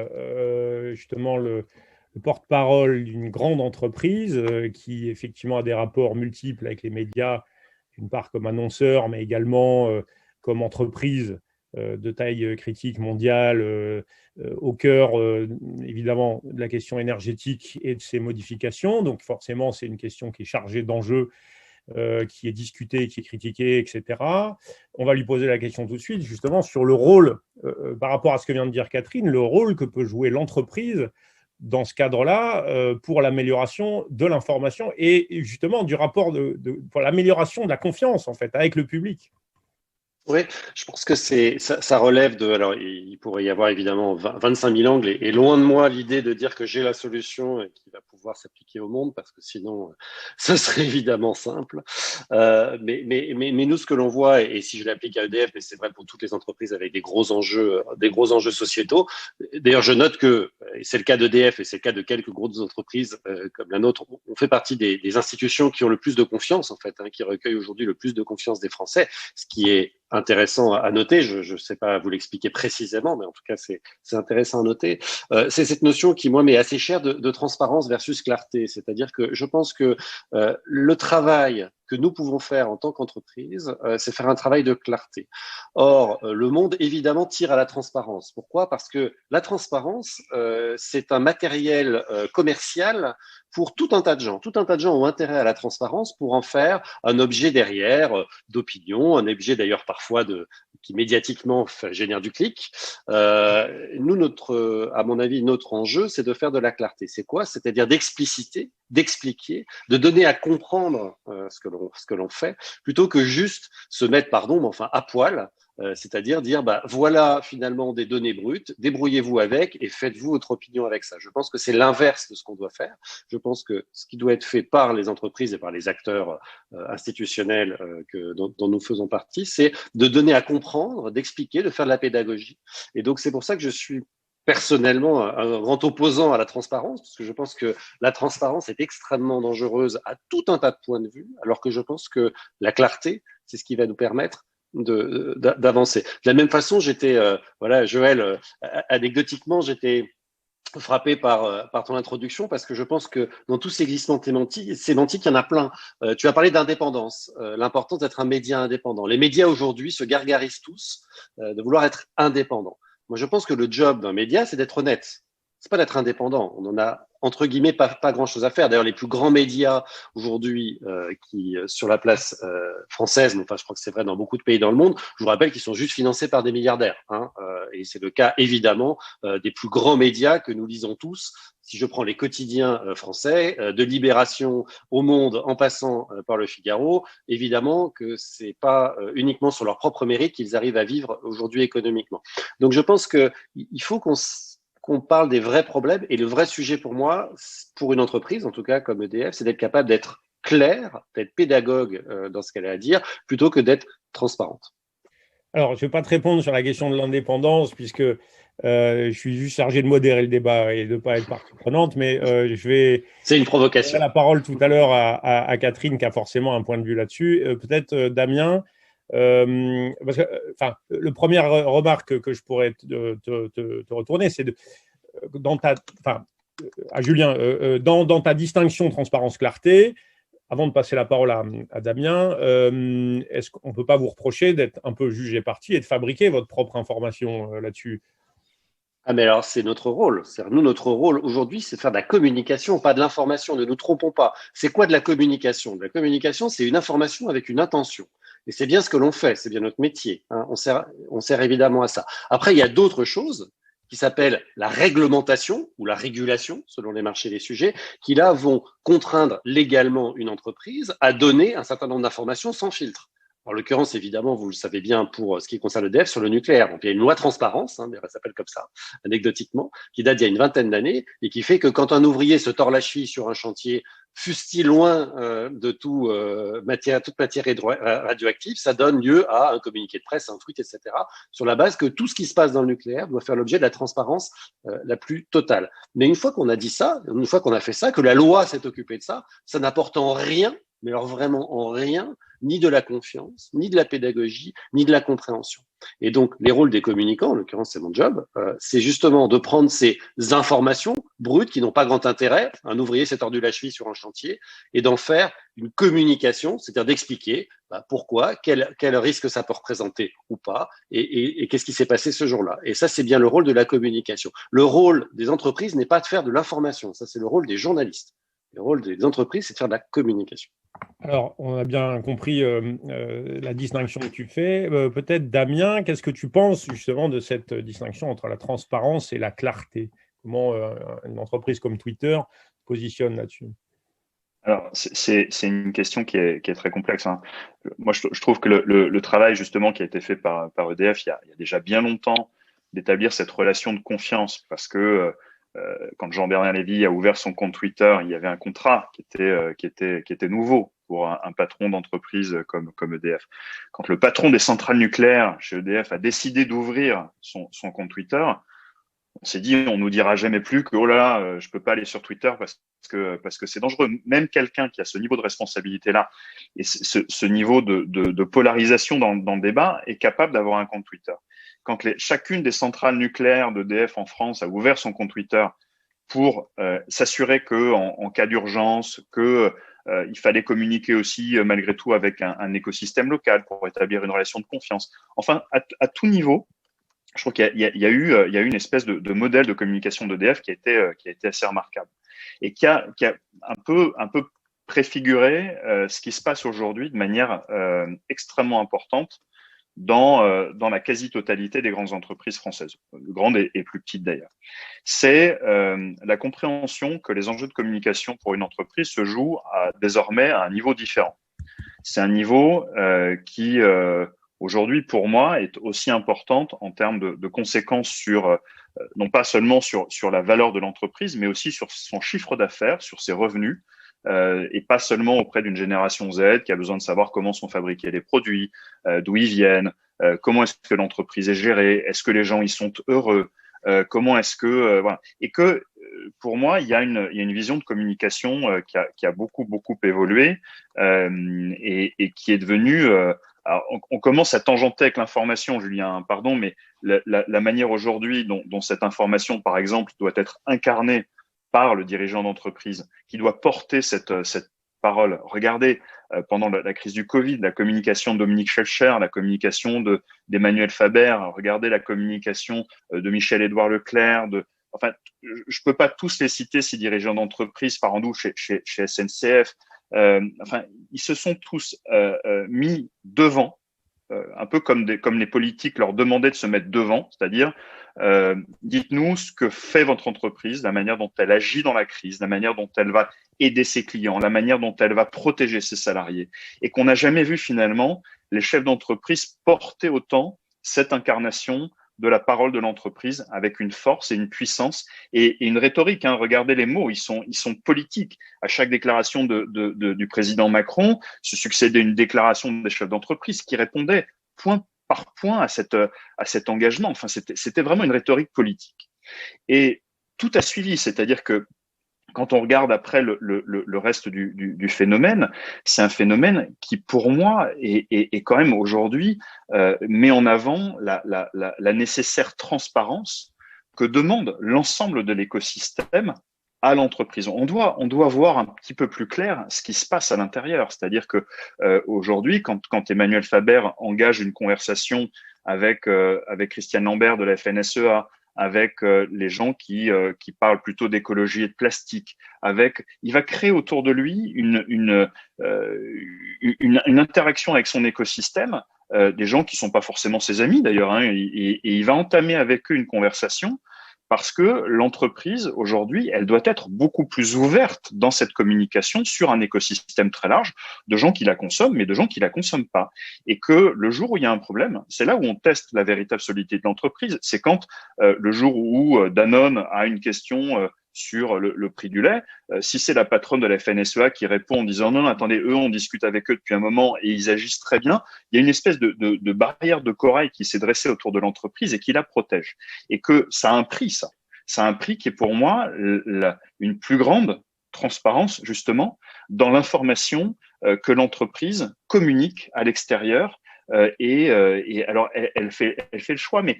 justement le porte-parole d'une grande entreprise qui effectivement a des rapports multiples avec les médias, d'une part comme annonceur, mais également comme entreprise de taille critique mondiale, au cœur évidemment de la question énergétique et de ses modifications. Donc forcément, c'est une question qui est chargée d'enjeux, qui est discutée, qui est critiquée, etc. On va lui poser la question tout de suite, justement, sur le rôle, par rapport à ce que vient de dire Catherine, le rôle que peut jouer l'entreprise dans ce cadre-là pour l'amélioration de l'information et justement du rapport pour l'amélioration de la confiance, en fait, avec le public. Oui, je pense que ça relève de. Alors, il pourrait y avoir évidemment 25 000 angles et loin de moi l'idée de dire que j'ai la solution et qui va pouvoir s'appliquer au monde parce que sinon, ce serait évidemment simple. Mais nous, ce que l'on voit, et si je l'applique à EDF, mais c'est vrai pour toutes les entreprises avec des gros enjeux sociétaux. D'ailleurs, je note que, et c'est le cas d'EDF et c'est le cas de quelques grosses entreprises comme la nôtre, on fait partie des institutions qui ont le plus de confiance, en fait, qui recueillent aujourd'hui le plus de confiance des Français, ce qui est intéressant à noter. Je ne sais pas vous l'expliquer précisément, mais en tout cas, c'est intéressant à noter. C'est cette notion qui, moi, m'est assez chère de transparence versus clarté. C'est-à-dire que je pense que le travail que nous pouvons faire en tant qu'entreprise, c'est faire un travail de clarté. Or, le monde, évidemment, tire à la transparence. Pourquoi ? Parce que la transparence, c'est un matériel commercial pour tout un tas de gens. Tout un tas de gens ont intérêt à la transparence pour en faire un objet derrière d'opinion, un objet d'ailleurs parfois qui médiatiquement génère du clic. Nous, à mon avis, notre enjeu, c'est de faire de la clarté. C'est quoi ? C'est-à-dire d'expliciter, d'expliquer, de donner à comprendre ce que l'on fait, plutôt que juste se mettre, pardon, mais enfin à poil. C'est-à-dire dire, voilà finalement des données brutes, débrouillez-vous avec et faites-vous votre opinion avec ça. Je pense que c'est l'inverse de ce qu'on doit faire. Je pense que ce qui doit être fait par les entreprises et par les acteurs institutionnels dont nous faisons partie, c'est de donner à comprendre, d'expliquer, de faire de la pédagogie. Et donc c'est pour ça que je suis personnellement un grand opposant à la transparence, parce que je pense que la transparence est extrêmement dangereuse à tout un tas de points de vue, alors que je pense que la clarté, c'est ce qui va nous permettre d'avancer. De la même façon, Joël, anecdotiquement, j'étais frappé par ton introduction parce que je pense que dans tous ces glissements sémantiques, il y en a plein. Tu as parlé d'indépendance, l'importance d'être un média indépendant. Les médias aujourd'hui se gargarisent tous de vouloir être indépendants. Moi, je pense que le job d'un média, c'est d'être honnête. C'est pas d'être indépendant. On en a entre guillemets pas grand-chose à faire. D'ailleurs, les plus grands médias aujourd'hui qui sur la place française, mais enfin, je crois que c'est vrai dans beaucoup de pays dans le monde, je vous rappelle qu'ils sont juste financés par des milliardaires. Et c'est le cas évidemment des plus grands médias que nous lisons tous. Si je prends les quotidiens français, de Libération au Monde, en passant par Le Figaro, évidemment que c'est pas uniquement sur leur propre mérite qu'ils arrivent à vivre aujourd'hui économiquement. Donc, je pense que il faut qu'on parle des vrais problèmes. Et le vrai sujet pour moi, pour une entreprise, en tout cas comme EDF, c'est d'être capable d'être clair, d'être pédagogue dans ce qu'elle a à dire, plutôt que d'être transparente. Alors, je ne vais pas te répondre sur la question de l'indépendance, puisque je suis juste chargé de modérer le débat et de ne pas être partie prenante, mais je vais… C'est une provocation. Donner la parole tout à l'heure à Catherine, qui a forcément un point de vue là-dessus. Peut-être Damien, parce que, le première remarque que je pourrais te retourner, c'est à Julien, dans ta distinction transparence-clarté, avant de passer la parole à Damien, est-ce qu'on ne peut pas vous reprocher d'être un peu jugé parti et de fabriquer votre propre information là-dessus ? Ah, mais alors, c'est notre rôle. Nous, notre rôle aujourd'hui, c'est de faire de la communication, pas de l'information. Ne nous trompons pas. C'est quoi de la communication ? De la communication, c'est une information avec une intention. Et c'est bien ce que l'on fait. C'est bien notre métier. On sert évidemment à ça. Après, il y a d'autres choses qui s'appellent la réglementation ou la régulation, selon les marchés et les sujets, qui là vont contraindre légalement une entreprise à donner un certain nombre d'informations sans filtre. En l'occurrence, évidemment, vous le savez bien pour ce qui concerne EDF sur le nucléaire. Donc, il y a une loi transparence, elle s'appelle comme ça, anecdotiquement, qui date d'il y a une vingtaine d'années et qui fait que quand un ouvrier se tord la cheville sur un chantier, fût-il loin de toute matière radioactive, ça donne lieu à un communiqué de presse, un tweet, etc., sur la base que tout ce qui se passe dans le nucléaire doit faire l'objet de la transparence la plus totale. Mais une fois qu'on a dit ça, une fois qu'on a fait ça, que la loi s'est occupée de ça, ça n'apporte en rien mais alors vraiment en rien, ni de la confiance, ni de la pédagogie, ni de la compréhension. Et donc, les rôles des communicants, en l'occurrence, c'est mon job, c'est justement de prendre ces informations brutes qui n'ont pas grand intérêt, un ouvrier s'est tordu la cheville sur un chantier, et d'en faire une communication, c'est-à-dire d'expliquer pourquoi, quel risque ça peut représenter ou pas, et qu'est-ce qui s'est passé ce jour-là. Et ça, c'est bien le rôle de la communication. Le rôle des entreprises n'est pas de faire de l'information, ça c'est le rôle des journalistes. Le rôle des entreprises, c'est de faire de la communication. Alors, on a bien compris la distinction que tu fais. Peut-être, Damien, qu'est-ce que tu penses justement de cette distinction entre la transparence et la clarté? Comment une entreprise comme Twitter se positionne là-dessus? Alors, c'est une question qui est très complexe, hein. Moi, je trouve que le travail justement qui a été fait par EDF il y a déjà bien longtemps d'établir cette relation de confiance, parce que quand Jean-Bernard Lévy a ouvert son compte Twitter, il y avait un contrat qui était nouveau pour un patron d'entreprise comme EDF. Quand le patron des centrales nucléaires chez EDF a décidé d'ouvrir son compte Twitter, on s'est dit, on nous dira jamais plus que, oh là là, je peux pas aller sur Twitter parce que c'est dangereux. Même quelqu'un qui a ce niveau de responsabilité-là et ce niveau de polarisation dans le débat est capable d'avoir un compte Twitter. Quand chacune des centrales nucléaires d'EDF en France a ouvert son compte Twitter pour s'assurer que en cas d'urgence, il fallait communiquer aussi malgré tout avec un écosystème local pour établir une relation de confiance. Enfin, à tout niveau, je trouve qu'il y a eu une espèce de modèle de communication d'EDF qui a été assez remarquable et qui a un peu préfiguré ce qui se passe aujourd'hui de manière extrêmement importante dans la quasi-totalité des grandes entreprises françaises, grandes et plus petites d'ailleurs. C'est la compréhension que les enjeux de communication pour une entreprise se jouent désormais à un niveau différent. C'est un niveau qui aujourd'hui, pour moi, est aussi importante en termes de conséquences sur, non pas seulement sur la valeur de l'entreprise, mais aussi sur son chiffre d'affaires, sur ses revenus, et pas seulement auprès d'une génération Z qui a besoin de savoir comment sont fabriqués les produits, d'où ils viennent, comment est-ce que l'entreprise est gérée, est-ce que les gens y sont heureux, comment est-ce que voilà. Et que pour moi, il y a une vision de communication qui a beaucoup évolué et qui est devenue alors, on commence à tangenter avec l'information, Julien, pardon, mais la manière aujourd'hui dont cette information, par exemple, doit être incarnée par le dirigeant d'entreprise, qui doit porter cette parole. Regardez, pendant la crise du Covid, la communication de Dominique Schelcher, la communication d'Emmanuel Faber, regardez la communication de Michel-Édouard Leclerc, enfin, je peux pas tous les citer, ces dirigeants d'entreprise, Farandou chez SNCF. Enfin, ils se sont tous mis devant, un peu comme les politiques leur demandaient de se mettre devant, c'est-à-dire dites-nous ce que fait votre entreprise, la manière dont elle agit dans la crise, la manière dont elle va aider ses clients, la manière dont elle va protéger ses salariés, et qu'on n'a jamais vu finalement les chefs d'entreprise porter autant cette incarnation de la parole de l'entreprise avec une force et une puissance et une rhétorique. Hein. Regardez les mots, ils sont politiques. À chaque déclaration du président Macron se succédait une déclaration des chefs d'entreprise qui répondait point par point à cet engagement. Enfin, c'était vraiment une rhétorique politique. Et tout a suivi, c'est-à-dire que quand on regarde après le reste du phénomène, c'est un phénomène qui, pour moi, est quand même aujourd'hui met en avant la nécessaire transparence que demande l'ensemble de l'écosystème à l'entreprise. On doit voir un petit peu plus clair ce qui se passe à l'intérieur. C'est-à-dire que aujourd'hui, quand Emmanuel Faber engage une conversation avec Christiane Lambert de la FNSEA, avec les gens qui parlent plutôt d'écologie et de plastique, il va créer autour de lui une interaction avec son écosystème, des gens qui sont pas forcément ses amis d'ailleurs, hein, et il va entamer avec eux une conversation parce que l'entreprise aujourd'hui, elle doit être beaucoup plus ouverte dans cette communication sur un écosystème très large de gens qui la consomment, mais de gens qui la consomment pas. Et que le jour où il y a un problème, c'est là où on teste la véritable solidité de l'entreprise. C'est quand le jour où Danone a une question sur le prix du lait, si c'est la patronne de la FNSEA qui répond en disant non, attendez, eux, on discute avec eux depuis un moment et ils agissent très bien, il y a une espèce de barrière de corail qui s'est dressée autour de l'entreprise et qui la protège. Et que ça a un prix, ça. Ça a un prix qui est pour moi une plus grande transparence, justement, dans l'information que l'entreprise communique à l'extérieur. Et alors, elle fait le choix, mais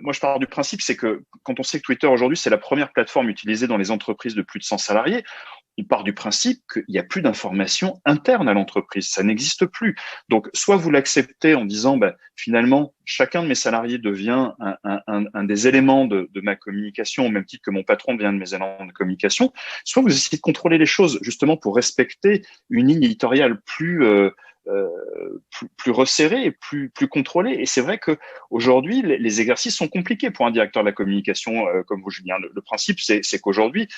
moi, je pars du principe, c'est que quand on sait que Twitter, aujourd'hui, c'est la première plateforme utilisée dans les entreprises de plus de 100 salariés, on part du principe qu'il n'y a plus d'information interne à l'entreprise. Ça n'existe plus. Donc, soit vous l'acceptez en disant, finalement, chacun de mes salariés devient un des éléments de ma communication, au même titre que mon patron devient un de mes éléments de communication, soit vous essayez de contrôler les choses, justement, pour respecter une ligne éditoriale plus resserré et plus contrôlé. Et c'est vrai que aujourd'hui, les exercices sont compliqués pour un directeur de la communication comme vous, Julien. Le principe, c'est qu'aujourd'hui,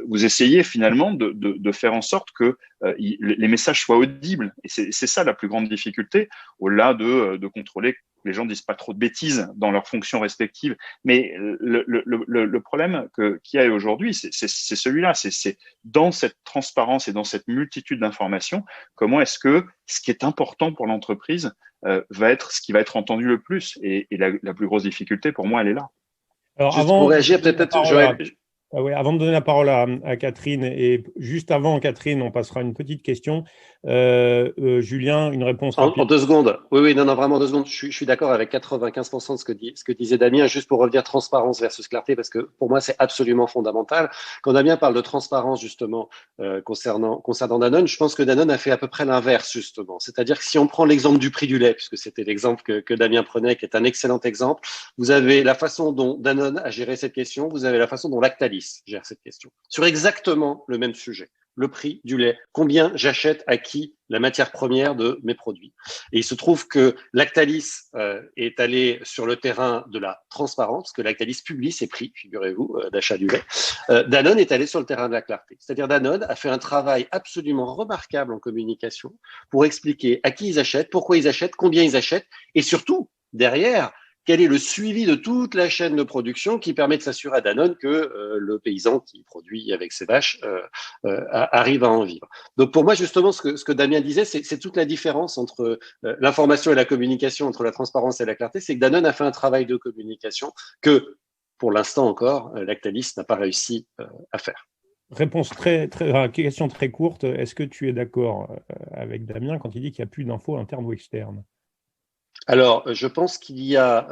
vous essayez finalement de faire en sorte que les messages soient audibles. Et c'est ça la plus grande difficulté, au-delà de contrôler que les gens disent pas trop de bêtises dans leurs fonctions respectives. Mais le problème qu'il y a aujourd'hui, c'est celui-là. C'est dans cette transparence et dans cette multitude d'informations, comment est-ce que ce qui est important pour l'entreprise va être ce qui va être entendu le plus. Et la plus grosse difficulté, pour moi, elle est là. Alors, juste avant, pour réagir, peut-être, avant de donner la parole à Catherine, et juste avant, Catherine, on passera une petite question. Julien, une réponse rapide. En 2 secondes. Oui, non, vraiment 2 secondes. Je suis d'accord avec 95% de ce que disait Damien, juste pour revenir transparence versus clarté, parce que pour moi, c'est absolument fondamental. Quand Damien parle de transparence, justement, concernant Danone, je pense que Danone a fait à peu près l'inverse, justement. C'est-à-dire que si on prend l'exemple du prix du lait, puisque c'était l'exemple que Damien prenait, qui est un excellent exemple, vous avez la façon dont Danone a géré cette question, vous avez la façon dont Lactalis gère cette question. Sur exactement le même sujet. Le prix du lait. Combien j'achète à qui la matière première de mes produits. Et il se trouve que Lactalis est allé sur le terrain de la transparence, parce que Lactalis publie ses prix, figurez-vous, d'achat du lait. Danone est allé sur le terrain de la clarté. C'est-à-dire Danone a fait un travail absolument remarquable en communication pour expliquer à qui ils achètent, pourquoi ils achètent, combien ils achètent, et surtout, derrière, quel est le suivi de toute la chaîne de production qui permet de s'assurer à Danone que le paysan qui produit avec ses vaches arrive à en vivre. Donc pour moi, justement, ce que Damien disait, c'est toute la différence entre l'information et la communication, entre la transparence et la clarté, c'est que Danone a fait un travail de communication que, pour l'instant encore, Lactalis n'a pas réussi à faire. Réponse question très courte. Est-ce que tu es d'accord avec Damien quand il dit qu'il n'y a plus d'infos internes ou externes ? Alors, je pense qu'il y a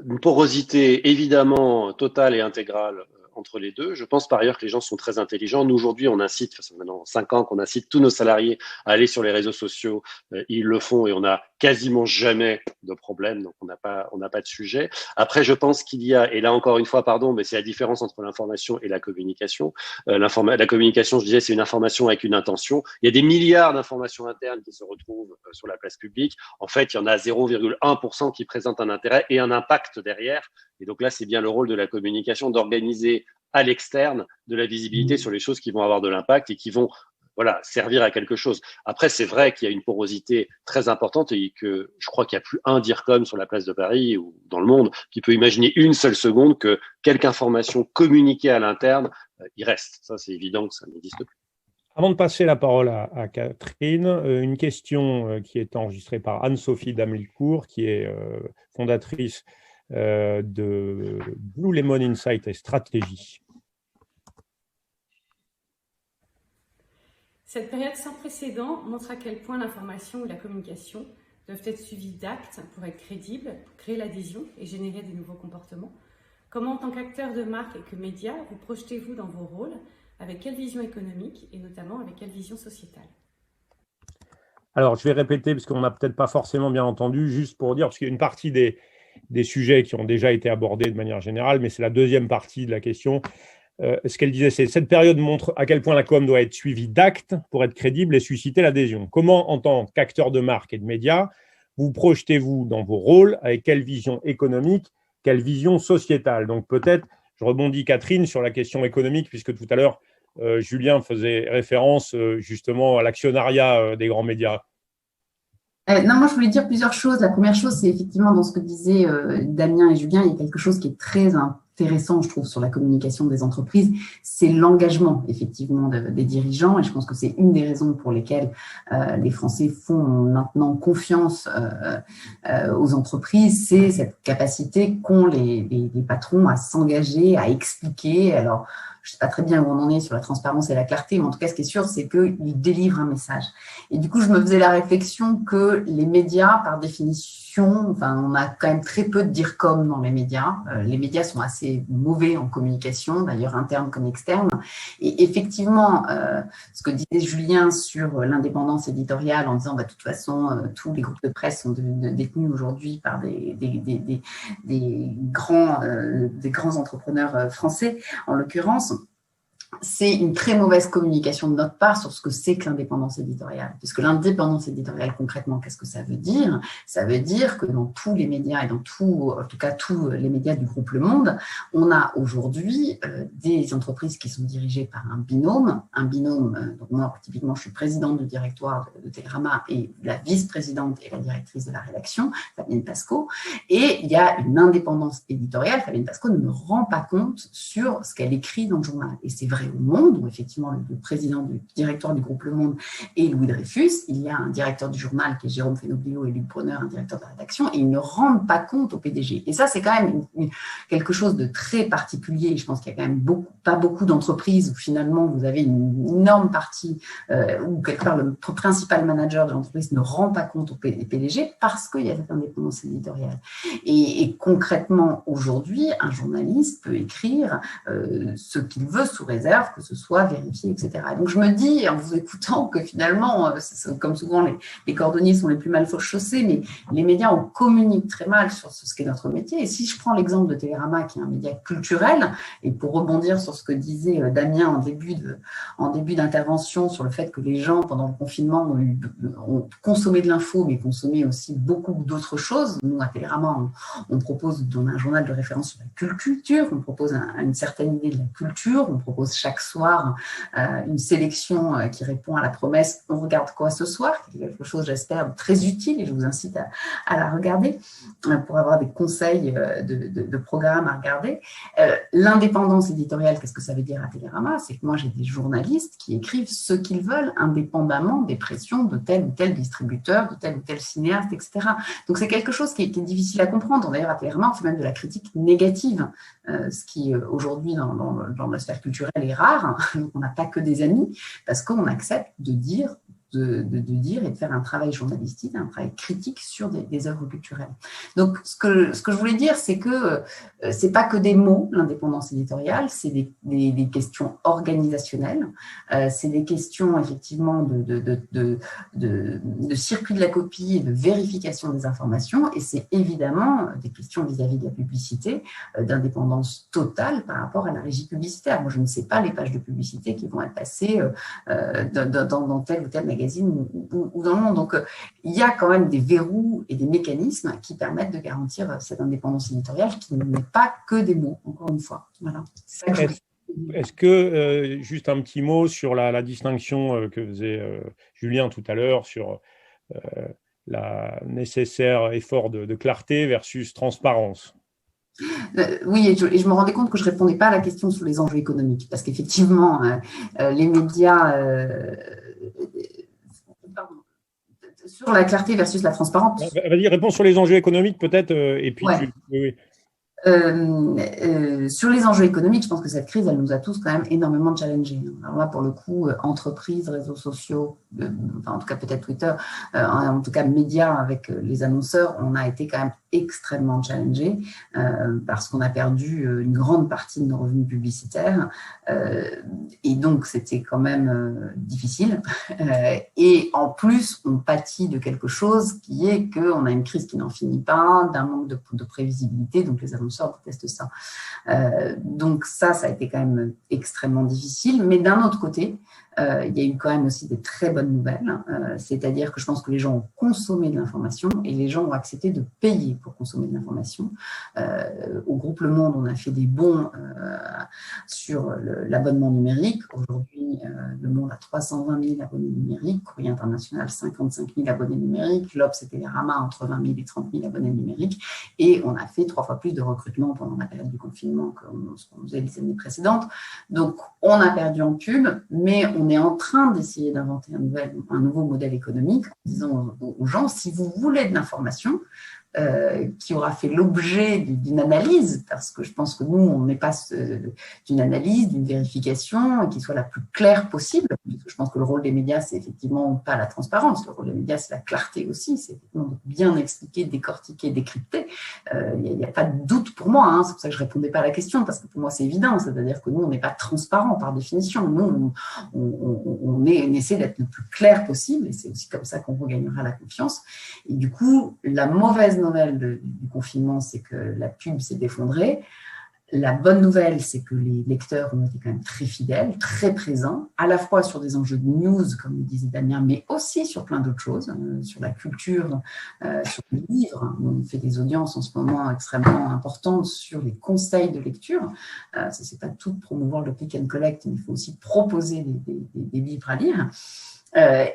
une porosité évidemment totale et intégrale entre les deux. Je pense par ailleurs que les gens sont très intelligents. Nous, aujourd'hui, on incite, ça fait maintenant 5 ans qu'on incite tous nos salariés à aller sur les réseaux sociaux. Ils le font et on n'a quasiment jamais de problème, donc on n'a pas de sujet. Après, je pense qu'il y a, et là encore une fois, pardon, mais c'est la différence entre l'information et la communication. La communication, je disais, c'est une information avec une intention. Il y a des milliards d'informations internes qui se retrouvent sur la place publique. En fait, il y en a 0,1% qui présentent un intérêt et un impact derrière. Et donc là, c'est bien le rôle de la communication d'organiser à l'externe de la visibilité sur les choses qui vont avoir de l'impact et qui vont servir à quelque chose. Après, c'est vrai qu'il y a une porosité très importante et que je crois qu'il n'y a plus un DIRCOM sur la place de Paris ou dans le monde qui peut imaginer une seule seconde que quelque information communiquée à l'interne, il reste. Ça, c'est évident que ça n'existe plus. Avant de passer la parole à Catherine, une question qui est enregistrée par Anne-Sophie Damelicourt, qui est fondatrice de Blue Lemon Insight et Stratégie. Cette période sans précédent montre à quel point l'information ou la communication doivent être suivies d'actes pour être crédibles, créer l'adhésion et générer des nouveaux comportements. Comment, en tant qu'acteur de marque et que média, vous projetez-vous dans vos rôles? Avec quelle vision économique et notamment avec quelle vision sociétale? Alors, je vais répéter parce qu'on n'a peut-être pas forcément bien entendu, juste pour dire, parce qu'il y a une partie des sujets qui ont déjà été abordés de manière générale, mais c'est la deuxième partie de la question. Ce qu'elle disait, c'est cette période montre à quel point la com doit être suivie d'actes pour être crédible et susciter l'adhésion. Comment, en tant qu'acteur de marque et de médias, vous projetez-vous dans vos rôles? Avec quelle vision économique, quelle vision sociétale? Donc peut-être, je rebondis Catherine sur la question économique, puisque tout à l'heure, Julien faisait référence justement à l'actionnariat des grands médias. Non, moi, je voulais dire plusieurs choses. La première chose, c'est effectivement dans ce que disaient Damien et Julien, il y a quelque chose qui est très intéressant, je trouve, sur la communication des entreprises, c'est l'engagement, effectivement, des dirigeants. Et je pense que c'est une des raisons pour lesquelles les Français font maintenant confiance aux entreprises. C'est cette capacité qu'ont les patrons à s'engager, à expliquer. Alors, je ne sais pas très bien où on en est sur la transparence et la clarté, mais en tout cas, ce qui est sûr, c'est qu'ils délivrent un message. Et du coup, je me faisais la réflexion que les médias, par définition, enfin, on a quand même très peu de dire comme dans les médias. Les médias sont assez mauvais en communication, d'ailleurs interne comme externe. Et effectivement, ce que disait Julien sur l'indépendance éditoriale, en disant, de toute façon, tous les groupes de presse sont détenus aujourd'hui par des grands entrepreneurs français, en l'occurrence. C'est une très mauvaise communication de notre part sur ce que c'est que l'indépendance éditoriale. Puisque l'indépendance éditoriale, concrètement, qu'est-ce que ça veut dire? Ça veut dire que dans tous les médias et en tout cas tous les médias du groupe Le Monde, on a aujourd'hui des entreprises qui sont dirigées par un binôme. Donc moi, typiquement, je suis présidente du directoire de Télérama et la vice-présidente et la directrice de la rédaction, Fabienne Pasco. Et il y a une indépendance éditoriale. Fabienne Pasco ne rend pas compte sur ce qu'elle écrit dans le journal. Et c'est vrai au Monde, où effectivement le président du directoire du groupe Le Monde est Louis Dreyfus. Il y a un directeur du journal qui est Jérôme Fenoglio et Luc Brunner, un directeur de la rédaction, et ils ne rendent pas compte au PDG. Et ça, c'est quand même quelque chose de très particulier. Je pense qu'il y a quand même pas beaucoup d'entreprises où finalement vous avez une énorme partie où quelque part le principal manager de l'entreprise ne rend pas compte au PDG parce qu'il y a cette indépendance éditoriale. Et concrètement, aujourd'hui, un journaliste peut écrire ce qu'il veut sous réserve, que ce soit vérifié, etc. Et donc, je me dis, en vous écoutant, que finalement, comme souvent, les cordonniers sont les plus mal chaussés, mais les médias, on communique très mal sur ce qu'est notre métier. Et si je prends l'exemple de Télérama, qui est un média culturel, et pour rebondir sur ce que disait Damien en début d'intervention, sur le fait que les gens, pendant le confinement, ont consommé de l'info, mais consommé aussi beaucoup d'autres choses. Nous, à Télérama, on a un journal de référence sur la culture, on propose une certaine idée de la culture, on propose chaque soir une sélection qui répond à la promesse « On regarde quoi ce soir ?» qui est quelque chose, j'espère, de très utile et je vous incite à la regarder pour avoir des conseils de programmes à regarder. L'indépendance éditoriale, qu'est-ce que ça veut dire à Télérama? C'est que moi, j'ai des journalistes qui écrivent ce qu'ils veulent indépendamment des pressions de tel ou tel distributeur, de tel ou tel cinéaste, etc. Donc, c'est quelque chose qui est difficile à comprendre. D'ailleurs, à Télérama, on fait même de la critique négative, ce qui, aujourd'hui, dans la sphère culturelle est rare. Donc, on n'a pas que des amis parce qu'on accepte de dire et de faire un travail journalistique, un travail critique sur des œuvres culturelles. Donc, ce que je voulais dire, c'est que c'est pas que des mots, l'indépendance éditoriale, c'est des questions organisationnelles, c'est des questions effectivement de circuit de la copie et de vérification des informations, et c'est évidemment des questions vis-à-vis de la publicité, d'indépendance totale par rapport à la régie publicitaire. Moi, je ne sais pas les pages de publicité qui vont être passées dans tel ou tel magazine ou dans le monde. Donc, il y a quand même des verrous et des mécanismes qui permettent de garantir cette indépendance éditoriale qui n'est pas que des mots, encore une fois. Voilà. Est-ce que, juste un petit mot sur la distinction que faisait Julien tout à l'heure sur la nécessaire effort de clarté versus transparence? Oui, et je me rendais compte que je ne répondais pas à la question sur les enjeux économiques, parce qu'effectivement, les médias... sur la clarté versus la transparence. Vas-y, réponds sur les enjeux économiques peut-être, et puis ouais. Oui. Sur les enjeux économiques, je pense que cette crise, elle nous a tous quand même énormément challengés. Alors là, pour le coup, entreprises, réseaux sociaux, enfin en tout cas peut-être Twitter, en tout cas médias avec les annonceurs, on a été quand même extrêmement challengés parce qu'on a perdu une grande partie de nos revenus publicitaires et donc c'était quand même difficile. Et en plus, on pâtit de quelque chose qui est qu'on a une crise qui n'en finit pas, d'un manque de prévisibilité, donc les annonceurs détestent ça. Donc ça a été quand même extrêmement difficile. Mais d'un autre côté, il y a eu quand même aussi des très bonnes nouvelles, c'est-à-dire que je pense que les gens ont consommé de l'information et les gens ont accepté de payer pour consommer de l'information. Au groupe Le Monde, on a fait des bons sur l'abonnement numérique. Aujourd'hui, Le Monde a 320 000 abonnés numériques, Courrier International 55 000 abonnés numériques, l'Obs et Télérama entre 20 000 et 30 000 abonnés numériques, et on a fait 3 fois plus de recrutement pendant la période du confinement que ce qu'on faisait les années précédentes. Donc, on a perdu en pub, mais on est en train d'essayer d'inventer un nouveau modèle économique en disant aux gens, si vous voulez de l'information, qui aura fait l'objet d'une analyse, parce que je pense que nous, on n'est pas d'une analyse, d'une vérification, et qui soit la plus claire possible. Je pense que le rôle des médias, c'est effectivement pas la transparence. Le rôle des médias, c'est la clarté aussi. C'est effectivement bien expliquer, décortiquer, décrypter. Il n'y a pas de doute pour moi. Hein. C'est pour ça que je répondais pas à la question, parce que pour moi, c'est évident. C'est-à-dire que nous, on n'est pas transparent par définition. Nous, on essaie d'être le plus clair possible, et c'est aussi comme ça qu'on regagnera la confiance. Et du coup, la mauvaise nouvelle du confinement, c'est que la pub s'est effondrée. La bonne nouvelle, c'est que les lecteurs ont été quand même très fidèles, très présents, à la fois sur des enjeux de news, comme le disait Damien, mais aussi sur plein d'autres choses, sur la culture, sur les livres. On fait des audiences en ce moment extrêmement importantes sur les conseils de lecture. Ça, c'est pas tout de promouvoir le click and collect, mais il faut aussi proposer des livres à lire.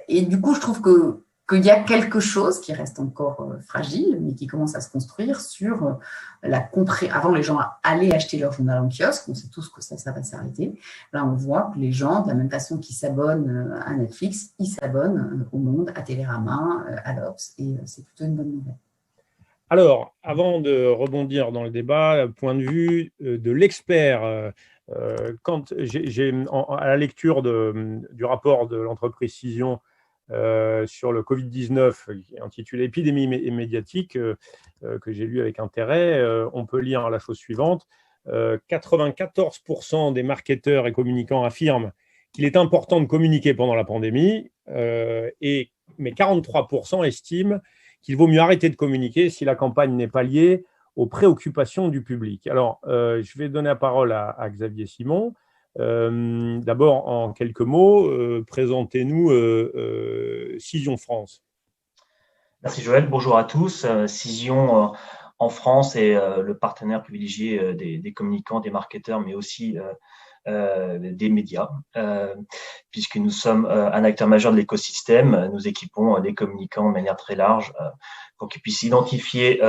Et du coup, je trouve qu'il y a quelque chose qui reste encore fragile, mais qui commence à se construire sur la compréhension. Avant, les gens allaient acheter leur journal en kiosque, on sait tous que ça va s'arrêter. Là, on voit que les gens, de la même façon qu'ils s'abonnent à Netflix, ils s'abonnent au Monde, à Télérama, à l'Obs, et c'est plutôt une bonne nouvelle. Alors, avant de rebondir dans le débat, point de vue de l'expert, quand à la lecture du rapport de l'entreprise Cision sur le Covid-19, qui est intitulé « Épidémie médiatique », que j'ai lu avec intérêt, on peut lire la chose suivante. 94% des marketeurs et communicants affirment qu'il est important de communiquer pendant la pandémie, mais 43% estiment qu'il vaut mieux arrêter de communiquer si la campagne n'est pas liée aux préoccupations du public. Alors, je vais donner la parole à Xavier Simon. D'abord, en quelques mots, présentez-nous Cision France. Merci Joël, bonjour à tous. Cision en France est le partenaire privilégié des communicants, des marketeurs, mais aussi des médias, puisque nous sommes un acteur majeur de l'écosystème. Nous équipons les communicants de manière très large pour qu'ils puissent identifier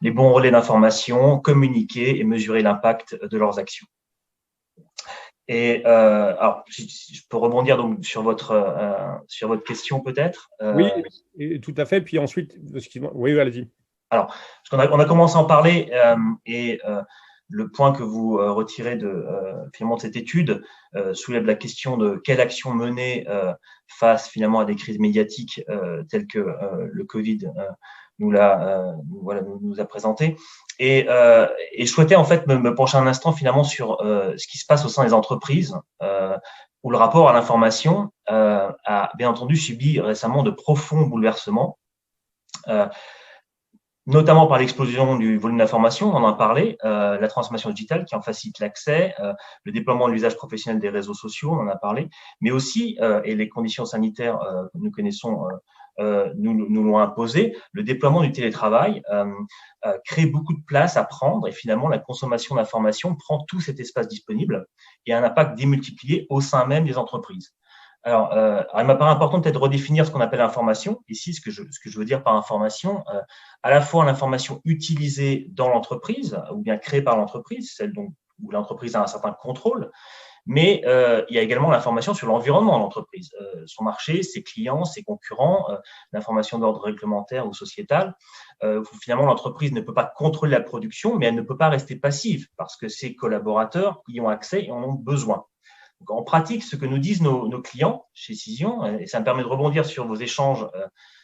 les bons relais d'information, communiquer et mesurer l'impact de leurs actions. Et alors, je peux rebondir donc sur votre question peut-être. Oui, tout à fait. Puis ensuite, oui, allez-y. Alors, parce qu'on a commencé à en parler et le point que vous retirez finalement de cette étude soulève la question de quelle action mener face finalement à des crises médiatiques telles que le Covid nous a présenté. Et je souhaitais en fait me pencher un instant finalement sur ce qui se passe au sein des entreprises où le rapport à l'information a bien entendu subi récemment de profonds bouleversements, notamment par l'explosion du volume d'information, on en a parlé, la transformation digitale qui en facilite l'accès, le déploiement de l'usage professionnel des réseaux sociaux, on en a parlé, mais aussi, et les conditions sanitaires que nous connaissons nous l'ont imposé, le déploiement du télétravail crée beaucoup de place à prendre et finalement la consommation d'informations prend tout cet espace disponible et a un impact démultiplié au sein même des entreprises. Alors, il m'apparaît important peut-être de redéfinir ce qu'on appelle l'information. Ici, ce que je veux dire par information, à la fois l'information utilisée dans l'entreprise ou bien créée par l'entreprise, celle où l'entreprise a un certain contrôle, mais il y a également l'information sur l'environnement de l'entreprise, son marché, ses clients, ses concurrents, l'information d'ordre réglementaire ou sociétal. Finalement, l'entreprise ne peut pas contrôler la production, mais elle ne peut pas rester passive parce que ses collaborateurs y ont accès et en ont besoin. Donc, en pratique, ce que nous disent nos clients chez Cision, et ça me permet de rebondir sur vos échanges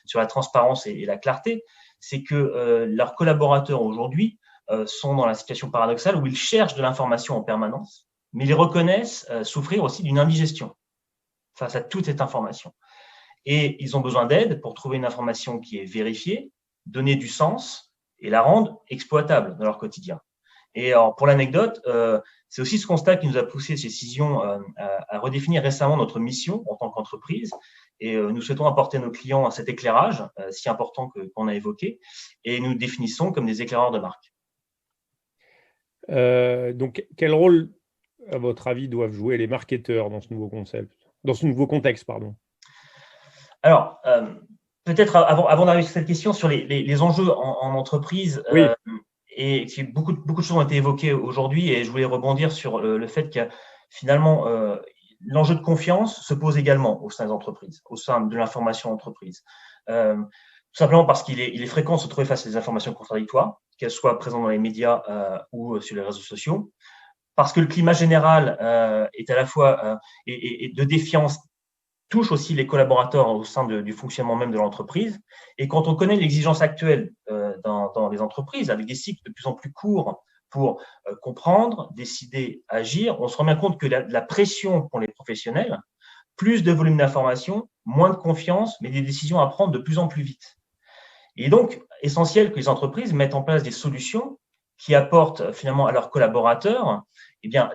sur la transparence et la clarté, c'est que leurs collaborateurs aujourd'hui sont dans la situation paradoxale où ils cherchent de l'information en permanence, mais ils reconnaissent souffrir aussi d'une indigestion face à toute cette information. Et ils ont besoin d'aide pour trouver une information qui est vérifiée, donner du sens et la rendre exploitable dans leur quotidien. Et alors, pour l'anecdote, c'est aussi ce constat qui nous a poussé chez Cision à redéfinir récemment notre mission en tant qu'entreprise. Et nous souhaitons apporter à nos clients cet éclairage si important qu'on a évoqué, et nous définissons comme des éclaireurs de marque. Donc, quel rôle, à votre avis, doivent jouer les marketeurs dans ce nouveau concept, dans ce nouveau contexte, pardon? Alors, peut-être avant d'arriver sur cette question, sur les enjeux en entreprise, oui. Et beaucoup de choses ont été évoquées aujourd'hui, et je voulais rebondir sur le fait que finalement, l'enjeu de confiance se pose également au sein des entreprises, au sein de l'information entreprise. Tout simplement parce qu'il est fréquent de se trouver face à des informations contradictoires, qu'elles soient présentes dans les médias ou sur les réseaux sociaux, parce que le climat général est à la fois et de défiance, touche aussi les collaborateurs au sein du fonctionnement même de l'entreprise. Et quand on connaît l'exigence actuelle dans les entreprises, avec des cycles de plus en plus courts pour comprendre, décider, agir, on se rend bien compte que la pression pour les professionnels, plus de volume d'informations, moins de confiance, mais des décisions à prendre de plus en plus vite. Il est donc essentiel que les entreprises mettent en place des solutions qui apportent finalement à leurs collaborateurs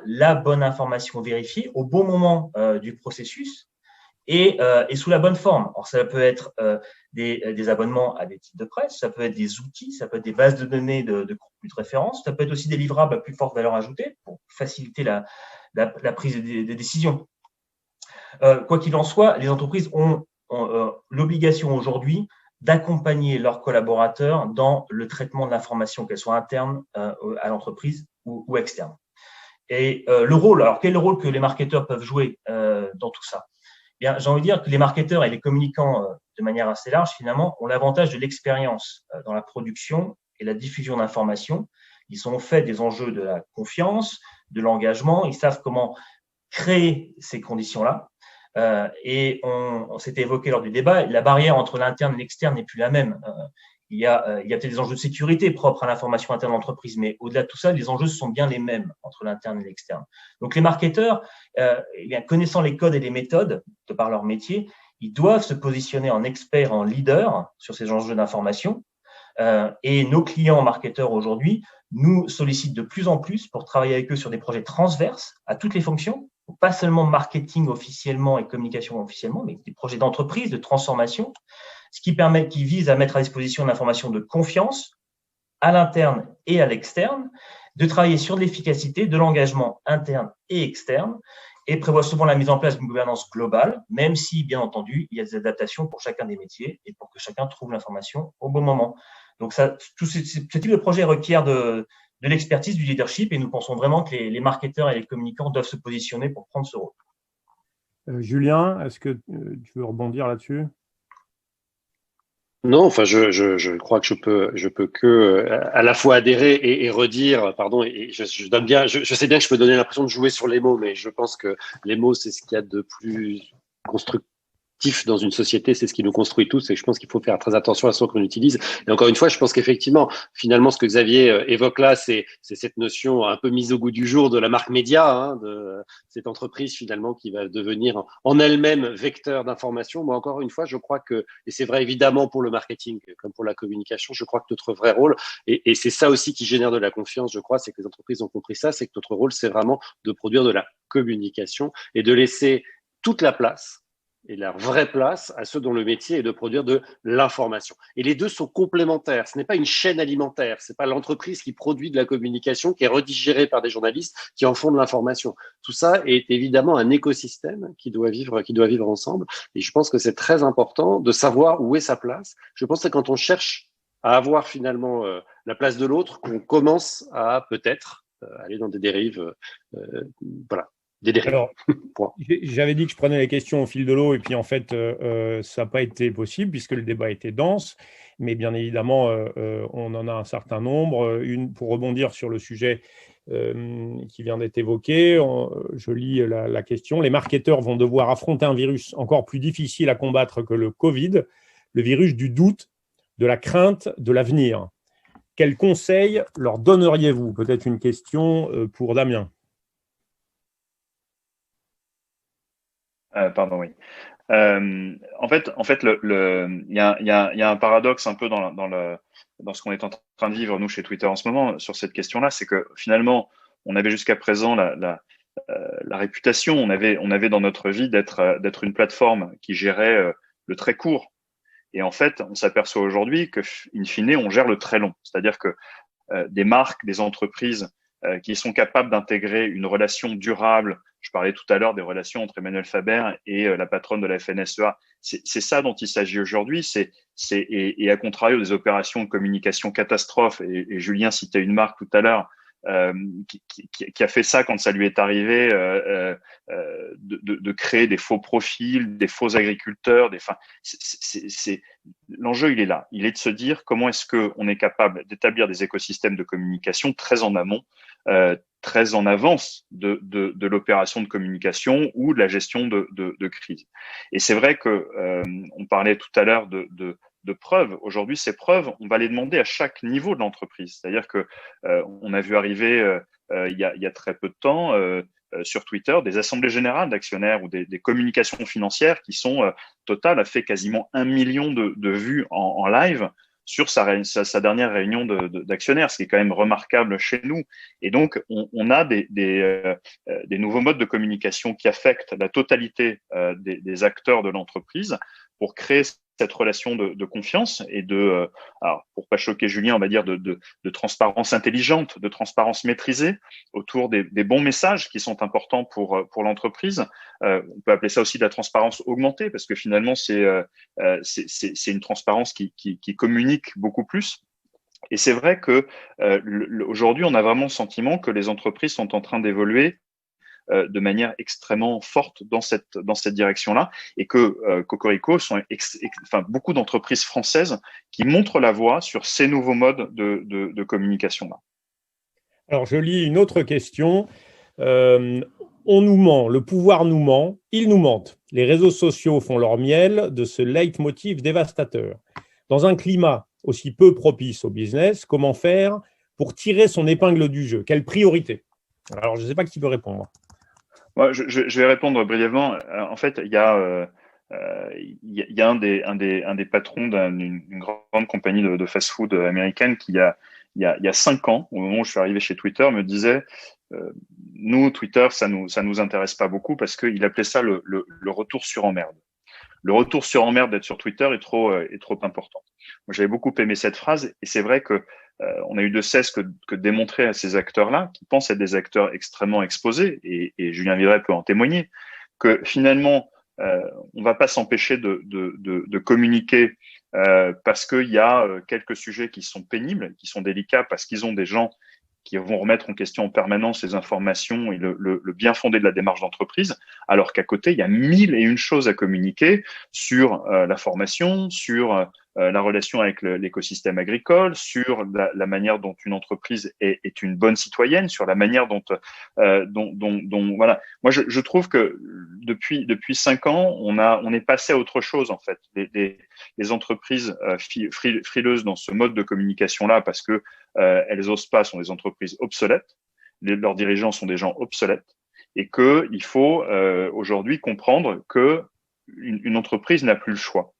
la bonne information vérifiée au bon moment du processus, et sous la bonne forme. Alors, ça peut être des abonnements à des titres de presse, ça peut être des outils, ça peut être des bases de données de contenu de référence, ça peut être aussi des livrables à plus forte valeur ajoutée pour faciliter la prise de décision. Quoi qu'il en soit, les entreprises ont l'obligation aujourd'hui d'accompagner leurs collaborateurs dans le traitement de l'information, qu'elle soit interne à l'entreprise ou externe. Et le rôle, alors quel est le rôle que les marketeurs peuvent jouer dans tout ça? Bien, j'ai envie de dire que les marketeurs et les communicants, de manière assez large, finalement, ont l'avantage de l'expérience dans la production et la diffusion d'informations. Ils sont au fait des enjeux de la confiance, de l'engagement. Ils savent comment créer ces conditions-là. Et on s'était évoqué lors du débat, la barrière entre l'interne et l'externe n'est plus la même. Il y a peut-être des enjeux de sécurité propres à l'information interne de l'entreprise, mais au-delà de tout ça, les enjeux sont bien les mêmes entre l'interne et l'externe. Donc, les marketeurs, connaissant les codes et les méthodes de par leur métier, ils doivent se positionner en experts, en leaders sur ces enjeux d'information. Et nos clients marketeurs aujourd'hui nous sollicitent de plus en plus pour travailler avec eux sur des projets transverses à toutes les fonctions, pas seulement marketing officiellement et communication officiellement, mais des projets d'entreprise, de transformation, ce qui vise à mettre à disposition une information de confiance à l'interne et à l'externe, de travailler sur de l'efficacité, de l'engagement interne et externe, et prévoit souvent la mise en place d'une gouvernance globale, même si, bien entendu, il y a des adaptations pour chacun des métiers et pour que chacun trouve l'information au bon moment. Donc, tout ce type de projet requiert de l'expertise, du leadership, et nous pensons vraiment que les marketeurs et les communicants doivent se positionner pour prendre ce rôle. Julien, est-ce que tu veux rebondir là-dessus? Non, enfin, je crois que je peux que à la fois adhérer et redire, pardon, et je donne bien, je sais bien que je peux donner l'impression de jouer sur les mots, mais je pense que les mots, c'est ce qu'il y a de plus constructif dans une société, c'est ce qui nous construit tous, et je pense qu'il faut faire très attention à ce qu'on utilise. Et encore une fois, je pense qu'effectivement, finalement, ce que Xavier évoque là, c'est cette notion un peu mise au goût du jour de la marque média, hein, de cette entreprise finalement qui va devenir en elle-même vecteur d'information. Moi, encore une fois, je crois que, et c'est vrai évidemment pour le marketing comme pour la communication, je crois que notre vrai rôle, et c'est ça aussi qui génère de la confiance, je crois, c'est que les entreprises ont compris ça, c'est que notre rôle, c'est vraiment de produire de la communication et de laisser toute la place et leur vraie place à ceux dont le métier est de produire de l'information. Et les deux sont complémentaires. Ce n'est pas une chaîne alimentaire. Ce n'est pas l'entreprise qui produit de la communication, qui est redigérée par des journalistes, qui en font de l'information. Tout ça est évidemment un écosystème qui doit vivre ensemble. Et je pense que c'est très important de savoir où est sa place. Je pense que quand on cherche à avoir finalement la place de l'autre, qu'on commence à peut-être aller dans des dérives, voilà. Alors, j'avais dit que je prenais les questions au fil de l'eau, et puis en fait, ça n'a pas été possible puisque le débat était dense. Mais bien évidemment, on en a un certain nombre. Pour rebondir sur le sujet qui vient d'être évoqué, je lis la question. Les marketeurs vont devoir affronter un virus encore plus difficile à combattre que le Covid, le virus du doute, de la crainte de l'avenir. Quels conseils leur donneriez-vous? Peut-être une question pour Damien. Pardon, oui. En fait, il y a un paradoxe un peu dans ce qu'on est en train de vivre nous chez Twitter en ce moment sur cette question-là, c'est que finalement, on avait jusqu'à présent la réputation, on avait dans notre vie d'être une plateforme qui gérait le très court. Et en fait, on s'aperçoit aujourd'hui que, in fine, on gère le très long. C'est-à-dire que des marques, des entreprises qui sont capables d'intégrer une relation durable. Je parlais tout à l'heure des relations entre Emmanuel Faber et la patronne de la FNSEA. C'est ça dont il s'agit aujourd'hui. Et à contrario des opérations de communication catastrophe, et Julien citait une marque tout à l'heure, qui a fait ça quand ça lui est arrivé, de créer des faux profils, des faux agriculteurs. L'enjeu, il est là. Il est de se dire comment est-ce qu'on est capable d'établir des écosystèmes de communication très en amont, très en avance de l'opération de communication ou de la gestion de crise. Et c'est vrai que on parlait tout à l'heure de preuves. Aujourd'hui, ces preuves, on va les demander à chaque niveau de l'entreprise. C'est-à-dire que on a vu arriver il y a très peu de temps sur Twitter des assemblées générales d'actionnaires ou des communications financières qui sont Total a fait quasiment 1 million de vues en live sur sa dernière réunion d'actionnaires, ce qui est quand même remarquable chez nous. Et donc, on a des nouveaux modes de communication qui affectent la totalité des acteurs de l'entreprise pour créer cette relation de confiance et alors pour pas choquer Julien, on va dire de transparence intelligente, de transparence maîtrisée autour des bons messages qui sont importants pour l'entreprise. On peut appeler ça aussi de la transparence augmentée parce que finalement c'est une transparence qui communique beaucoup plus. Et c'est vrai que aujourd'hui on a vraiment le sentiment que les entreprises sont en train d'évoluer de manière extrêmement forte dans cette direction-là, et que Cocorico sont beaucoup d'entreprises françaises qui montrent la voie sur ces nouveaux modes de communication-là. Alors, je lis une autre question. On nous ment, le pouvoir nous ment, ils nous mentent. Les réseaux sociaux font leur miel de ce leitmotiv dévastateur. Dans un climat aussi peu propice au business, comment faire pour tirer son épingle du jeu? Quelle priorité? Alors, je ne sais pas qui peut répondre. Ouais, je vais répondre brièvement. En fait, il y a un des patrons d'une grande compagnie de fast-food américaine qui il y a 5 ans, au moment où je suis arrivé chez Twitter, me disait nous, Twitter, ça nous intéresse pas beaucoup parce qu'il appelait ça le retour sur emmerde. Le retour sur emmerde d'être sur Twitter est trop important. Moi, j'avais beaucoup aimé cette phrase, et c'est vrai que on a eu de cesse que démontrer à ces acteurs-là, qui pensent être des acteurs extrêmement exposés, et Julien Vidret peut en témoigner, que finalement, on va pas s'empêcher de communiquer parce qu'il y a quelques sujets qui sont pénibles, qui sont délicats, parce qu'ils ont des gens qui vont remettre en question en permanence les informations et le bien fondé de la démarche d'entreprise, alors qu'à côté, il y a 1001 choses à communiquer sur la formation, sur la relation avec l'écosystème agricole, sur la manière dont une entreprise est une bonne citoyenne, sur la manière dont voilà. Moi, je trouve que depuis 5 ans, on est passé à autre chose en fait. Les entreprises frileuses dans ce mode de communication-là, parce que elles osent pas, sont des entreprises obsolètes. Leurs dirigeants sont des gens obsolètes, et que il faut aujourd'hui comprendre que une entreprise n'a plus le choix.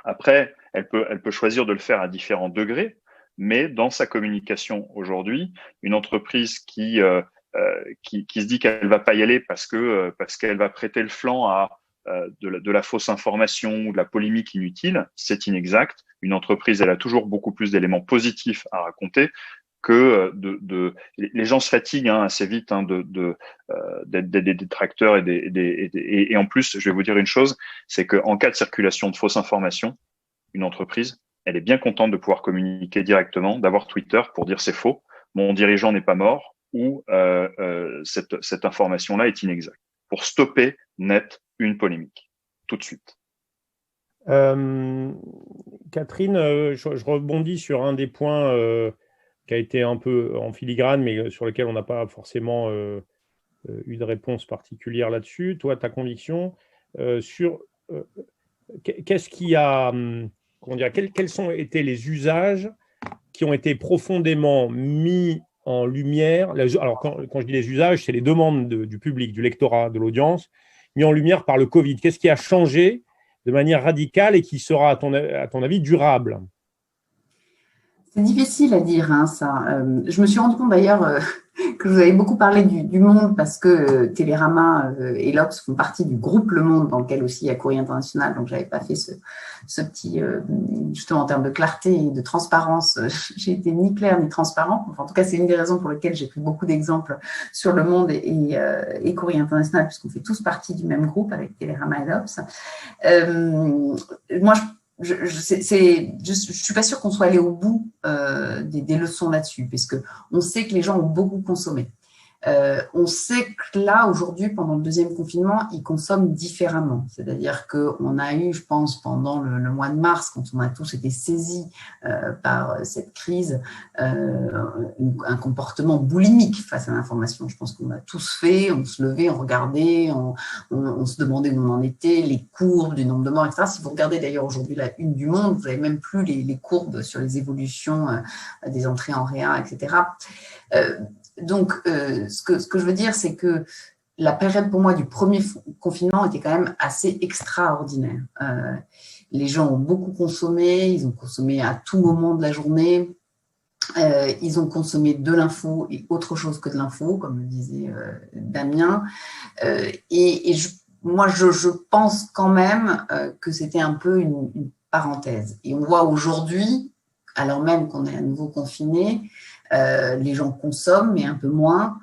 Après, elle peut choisir de le faire à différents degrés, mais dans sa communication aujourd'hui, une entreprise qui se dit qu'elle va pas y aller parce qu'elle va prêter le flanc à de la fausse information ou de la polémique inutile, c'est inexact. Une entreprise, elle a toujours beaucoup plus d'éléments positifs à raconter que les gens se fatiguent assez vite d'être des détracteurs et en plus, je vais vous dire une chose, c'est qu'en cas de circulation de fausses informations, une entreprise, elle est bien contente de pouvoir communiquer directement, d'avoir Twitter pour dire c'est faux, mon dirigeant n'est pas mort, ou cette information-là est inexacte, pour stopper net une polémique, tout de suite. Catherine, je rebondis sur un des points qui a été un peu en filigrane, mais sur lequel on n'a pas forcément eu de réponse particulière là-dessus. Toi, ta conviction sur qu'est-ce qui a, comment dire, quels ont été les usages qui ont été profondément mis en lumière. Alors, quand je dis les usages, c'est les demandes du public, du lectorat, de l'audience, mis en lumière par le Covid? Qu'est-ce qui a changé de manière radicale et qui sera, à ton avis, durable? C'est difficile à dire, hein, ça. Je me suis rendu compte d'ailleurs que vous avez beaucoup parlé du Monde parce que Télérama et l'Obs font partie du groupe Le Monde dans lequel aussi il y a Courrier International. Donc, j'avais pas fait ce petit, justement en termes de clarté et de transparence, j'ai été ni claire ni transparente. Enfin, en tout cas, c'est une des raisons pour lesquelles j'ai pris beaucoup d'exemples sur Le Monde et Courrier International puisqu'on fait tous partie du même groupe avec Télérama et l'Obs. Moi, je suis pas sûre qu'on soit allé au bout des leçons là-dessus, parce que on sait que les gens ont beaucoup consommé. On sait que là, aujourd'hui, pendant le deuxième confinement, ils consomment différemment. C'est-à-dire qu'on a eu, je pense, pendant le mois de mars, quand on a tous été saisis par cette crise, un comportement boulimique face à l'information. Je pense qu'on a tous fait, on se levait, on regardait, on se demandait où on en était, les courbes du nombre de morts, etc. Si vous regardez d'ailleurs aujourd'hui la une du Monde, vous n'avez même plus les courbes sur les évolutions des entrées en réa, etc. Donc, ce que je veux dire, c'est que la période pour moi du premier confinement était quand même assez extraordinaire. Les gens ont beaucoup consommé, ils ont consommé à tout moment de la journée, ils ont consommé de l'info et autre chose que de l'info, comme le disait Damien. Moi, je pense quand même que c'était un peu une parenthèse. Et on voit aujourd'hui, alors même qu'on est à nouveau confiné, les gens consomment, mais un peu moins.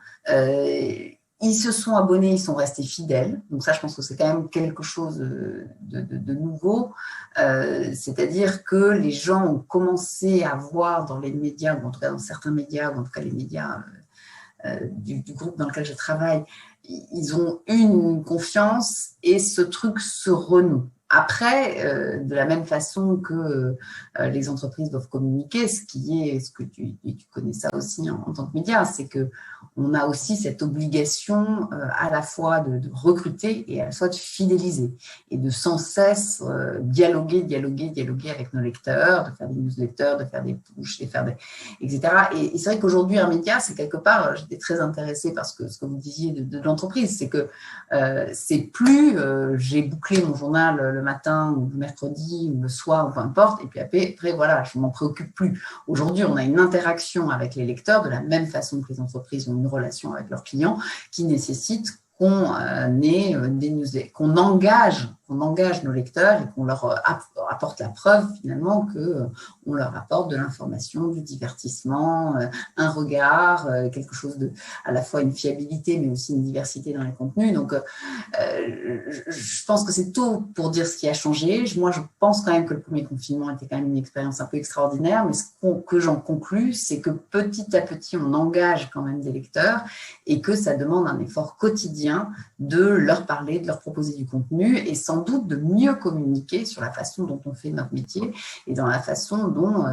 Ils se sont abonnés, ils sont restés fidèles. Donc ça, je pense que c'est quand même quelque chose de nouveau. C'est-à-dire que les gens ont commencé à voir dans les médias, ou en tout cas dans certains médias, ou en tout cas les médias du groupe dans lequel je travaille, ils ont une confiance et ce truc se renoue. Après, de la même façon que les entreprises doivent communiquer, ce que tu connais ça aussi en tant que média, c'est que on a aussi cette obligation à la fois de recruter et à la fois de fidéliser et de sans cesse dialoguer avec nos lecteurs, de faire des newsletters, de faire des pushs, etc. Et c'est vrai qu'aujourd'hui, un média, c'est quelque part, j'étais très intéressée par ce que vous disiez de l'entreprise, c'est que c'est plus j'ai bouclé mon journal le matin ou le mercredi ou le soir ou peu importe, et puis après voilà, je ne m'en préoccupe plus. Aujourd'hui, on a une interaction avec les lecteurs de la même façon que les entreprises ont une relation avec leurs clients qui nécessite qu'on ait des newsletters, qu'on engage nos lecteurs et qu'on leur apporte la preuve finalement qu'on leur apporte de l'information, du divertissement, un regard, quelque chose de à la fois une fiabilité mais aussi une diversité dans les contenus. Donc je pense que c'est tôt pour dire ce qui a changé. Moi, je pense quand même que le premier confinement était quand même une expérience un peu extraordinaire, mais ce que j'en conclus, c'est que petit à petit, on engage quand même des lecteurs et que ça demande un effort quotidien de leur parler, de leur proposer du contenu et sans doute de mieux communiquer sur la façon dont on fait notre métier et dans la façon dont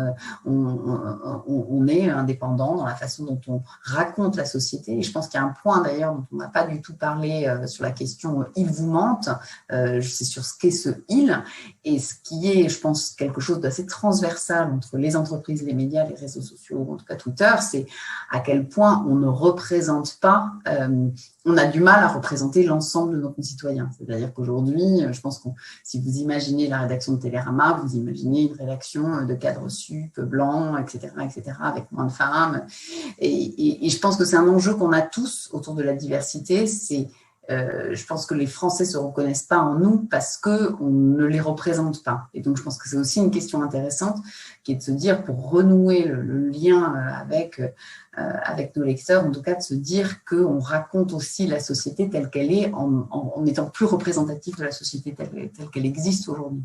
on est indépendant, dans la façon dont on raconte la société. Et je pense qu'il y a un point d'ailleurs dont on n'a pas du tout parlé sur la question « ils vous mentent », c'est sur ce qu'est ce « il » et ce qui est, je pense, quelque chose d'assez transversal entre les entreprises, les médias, les réseaux sociaux, en tout cas Twitter, c'est à quel point on ne représente pas, on a du mal à représenter l'ensemble de nos concitoyens. C'est-à-dire qu'aujourd'hui, je pense que si vous imaginez la rédaction de Télérama, vous imaginez une rédaction de cadres sup, blancs, etc., avec moins de femmes. Et je pense que c'est un enjeu qu'on a tous autour de la diversité. Je pense que les Français ne se reconnaissent pas en nous parce qu'on ne les représente pas. Et donc, je pense que c'est aussi une question intéressante qui est de se dire, pour renouer le lien avec nos lecteurs, en tout cas de se dire qu'on raconte aussi la société telle qu'elle est en étant plus représentatif de la société telle qu'elle existe aujourd'hui.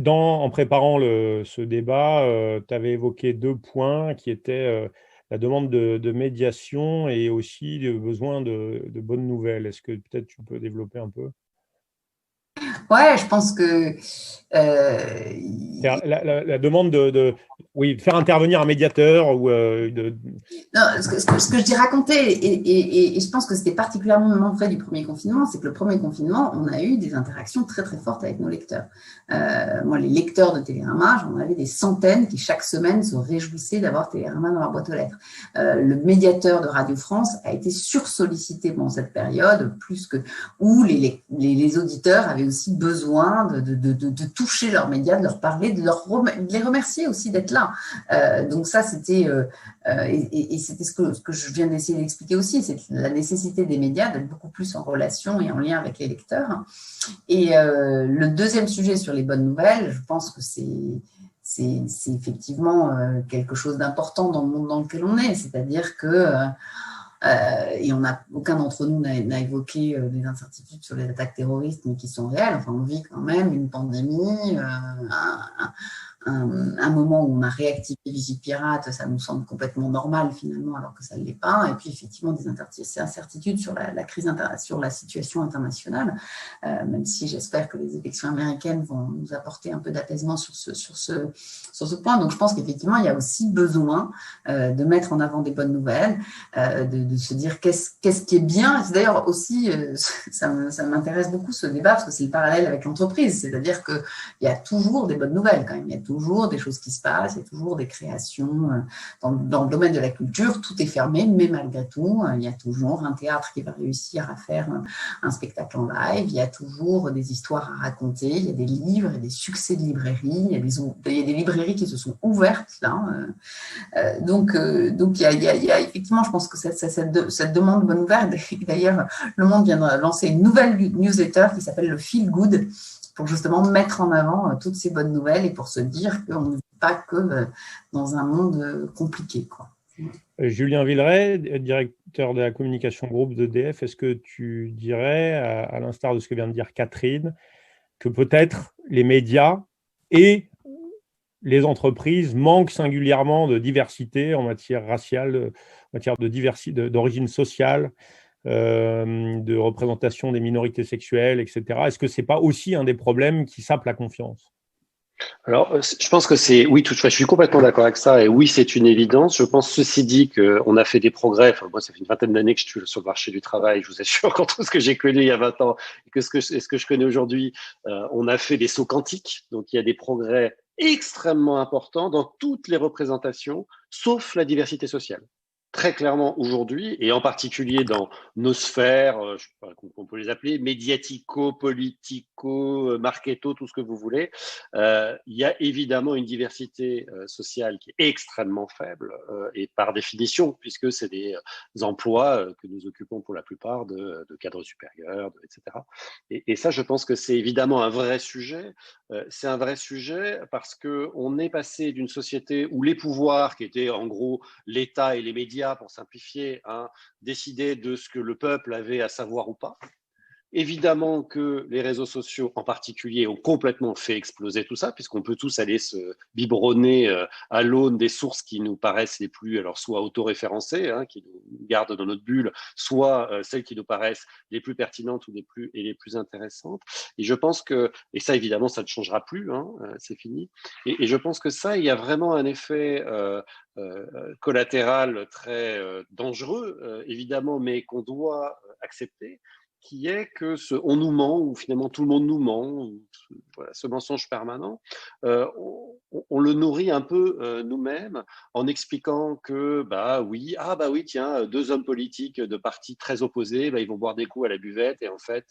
En préparant ce débat, tu avais évoqué 2 points qui étaient la demande de médiation et aussi le besoin de bonnes nouvelles. Est-ce que peut-être tu peux développer un peu ? Ouais, je pense que… La demande Oui, faire intervenir un médiateur ou Non, ce que je dis raconter, et je pense que c'était particulièrement vrai du premier confinement, c'est que le premier confinement, on a eu des interactions très très fortes avec nos lecteurs. Moi, les lecteurs de Télérama, j'en avais des centaines qui chaque semaine se réjouissaient d'avoir Télérama dans leur boîte aux lettres. Le médiateur de Radio France a été sursollicité pendant cette période, où les auditeurs avaient aussi besoin de toucher leurs médias, de leur parler, de les remercier aussi d'être là. Donc ça, c'était et c'était ce que je viens d'essayer d'expliquer aussi, c'est la nécessité des médias d'être beaucoup plus en relation et en lien avec les lecteurs. Et le deuxième sujet sur les bonnes nouvelles, je pense que c'est effectivement quelque chose d'important dans le monde dans lequel on est, c'est-à-dire que et aucun d'entre nous n'a évoqué des incertitudes sur les attaques terroristes, mais qui sont réelles. Enfin, on vit quand même une pandémie, un moment où on a réactivé Vigipirate, ça nous semble complètement normal finalement, alors que ça ne l'est pas. Et puis effectivement des incertitudes sur la crise, sur la situation internationale, même si j'espère que les élections américaines vont nous apporter un peu d'apaisement sur ce point. Donc je pense qu'effectivement il y a aussi besoin de mettre en avant des bonnes nouvelles, de se dire qu'est-ce qui est bien. C'est d'ailleurs aussi, ça m'intéresse beaucoup ce débat, parce que c'est le parallèle avec l'entreprise, c'est-à-dire qu'il y a toujours des bonnes nouvelles quand même, il y a toujours des choses qui se passent, il y a toujours des créations. Dans le domaine de la culture, tout est fermé, mais malgré tout, il y a toujours un théâtre qui va réussir à faire un spectacle en live, il y a toujours des histoires à raconter, il y a des livres, il y a des succès de librairies, il y a des librairies qui se sont ouvertes là. Donc il y a effectivement, je pense que cette demande de bonnes nouvelles, d'ailleurs, Le Monde vient de lancer une nouvelle newsletter qui s'appelle le Feel Good, pour justement mettre en avant toutes ces bonnes nouvelles et pour se dire qu'on ne vit pas que dans un monde compliqué, quoi. Julien Villeray, directeur de la communication groupe d'EDF, est-ce que tu dirais, à l'instar de ce que vient de dire Catherine, que peut-être les médias et les entreprises manquent singulièrement de diversité en matière raciale, en matière de diversité, d'origine sociale, de représentation des minorités sexuelles, etc. Est-ce que ce n'est pas aussi un des problèmes qui sape la confiance ? Alors, je pense que oui, toutefois, je suis complètement d'accord avec ça, et oui, c'est une évidence. Je pense, ceci dit, qu'on a fait des progrès. Enfin, moi, ça fait une vingtaine d'années que je suis sur le marché du travail. Je vous assure qu'entre tout ce que j'ai connu il y a 20 ans et ce que je connais aujourd'hui, on a fait des sauts quantiques. Donc, il y a des progrès extrêmement importants dans toutes les représentations, sauf la diversité sociale. Très clairement aujourd'hui, et en particulier dans nos sphères, je sais pas comment on peut les appeler, médiatico, politico, marketo, tout ce que vous voulez, il y a évidemment une diversité sociale qui est extrêmement faible, et par définition, puisque c'est des emplois que nous occupons pour la plupart de cadres supérieurs, etc. Et ça, je pense que c'est évidemment un vrai sujet. C'est un vrai sujet parce qu'on est passé d'une société où les pouvoirs, qui étaient en gros l'État et les médias, pour simplifier, décidaient de ce que le peuple avait à savoir ou pas. Évidemment que les réseaux sociaux en particulier ont complètement fait exploser tout ça, puisqu'on peut tous aller se biberonner à l'aune des sources qui nous paraissent les plus, alors soit autoréférencées, qui nous gardent dans notre bulle, soit celles qui nous paraissent les plus pertinentes ou les plus intéressantes. Et je pense que, et ça évidemment ça ne changera plus, c'est fini. Et je pense que ça, il y a vraiment un effet collatéral très dangereux, évidemment, mais qu'on doit accepter, qui est que on nous ment, ou finalement tout le monde nous ment, voilà, ce mensonge permanent, on le nourrit un peu nous-mêmes en expliquant que oui, tiens, deux hommes politiques de partis très opposés, ils vont boire des coups à la buvette et en fait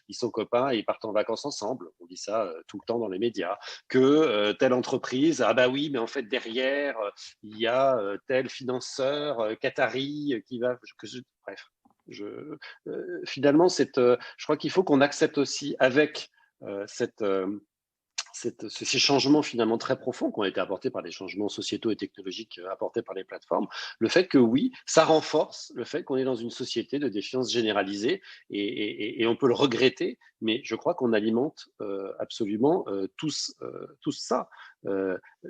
ils sont copains et ils partent en vacances ensemble. On dit ça tout le temps dans les médias. Que telle entreprise, oui, mais en fait derrière il y a tel financeur qatari qui va, bref. Finalement, je crois qu'il faut qu'on accepte aussi avec ces changements finalement très profonds qui ont été apportés par des changements sociétaux et technologiques apportés par les plateformes, le fait que oui, ça renforce le fait qu'on est dans une société de défiance généralisée et on peut le regretter, mais je crois qu'on alimente absolument tous ça.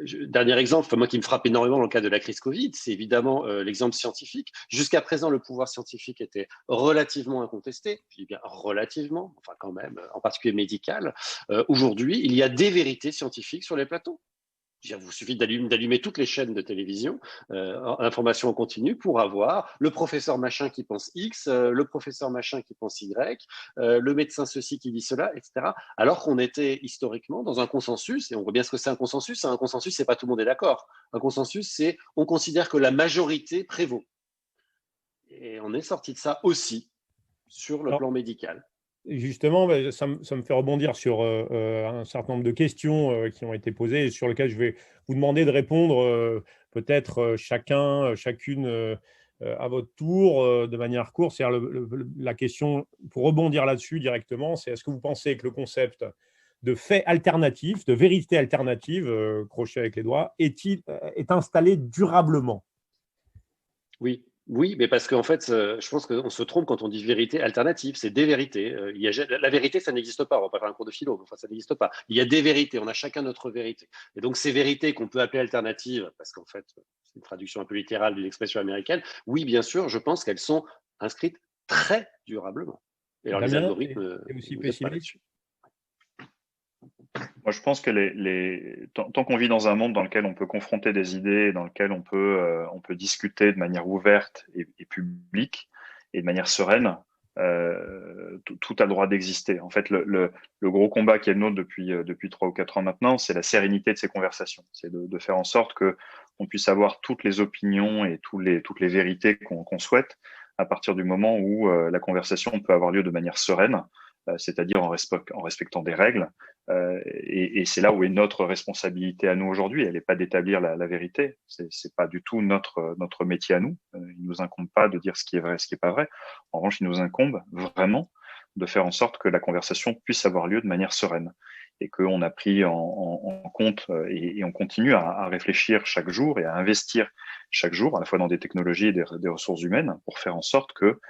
Dernier exemple, moi qui me frappe énormément dans le cas de la crise Covid, c'est évidemment l'exemple scientifique. Jusqu'à présent, le pouvoir scientifique était relativement incontesté, je dis bien relativement, enfin quand même, en particulier médical. Aujourd'hui, il y a des vérités scientifiques sur les plateaux. Il vous suffit d'allumer toutes les chaînes de télévision, information en continu, pour avoir le professeur machin qui pense X, le professeur machin qui pense Y, le médecin ceci qui dit cela, etc. Alors qu'on était historiquement dans un consensus, et on voit bien ce que c'est un consensus. Un consensus, c'est pas tout le monde est d'accord. Un consensus, c'est on considère que la majorité prévaut. Et on est sorti de ça aussi sur le plan médical. Justement, ça me fait rebondir sur un certain nombre de questions qui ont été posées et sur lesquelles je vais vous demander de répondre peut-être chacune à votre tour de manière courte. C'est-à-dire la question, pour rebondir là-dessus directement, c'est est-ce que vous pensez que le concept de fait alternatif, de vérité alternative, crochet avec les doigts, est installé durablement? Oui. Oui, mais parce qu'en fait, je pense qu'on se trompe quand on dit vérité alternative. C'est des vérités. La vérité, ça n'existe pas. On va pas faire un cours de philo, enfin, ça n'existe pas. Il y a des vérités. On a chacun notre vérité. Et donc, ces vérités qu'on peut appeler alternatives, parce qu'en fait, c'est une traduction un peu littérale d'une expression américaine. Oui, bien sûr, je pense qu'elles sont inscrites très durablement. Et alors, les algorithmes est aussi pessimiste. Moi, je pense que tant qu'on vit dans un monde dans lequel on peut confronter des idées, dans lequel on peut discuter de manière ouverte et publique et de manière sereine, tout a le droit d'exister. En fait, le gros combat qui est le nôtre depuis 3 ou 4 ans maintenant, c'est la sérénité de ces conversations. C'est de faire en sorte qu'on puisse avoir toutes les opinions et toutes les vérités qu'on souhaite à partir du moment où la conversation peut avoir lieu de manière sereine, c'est-à-dire en respectant des règles. Et c'est là où est notre responsabilité à nous aujourd'hui. Elle n'est pas d'établir la vérité. C'est pas du tout notre métier à nous. Il nous incombe pas de dire ce qui est vrai, ce qui est pas vrai. En revanche, il nous incombe vraiment de faire en sorte que la conversation puisse avoir lieu de manière sereine et qu'on a pris en compte et on continue à réfléchir chaque jour et à investir chaque jour, à la fois dans des technologies et des ressources humaines, pour faire en sorte que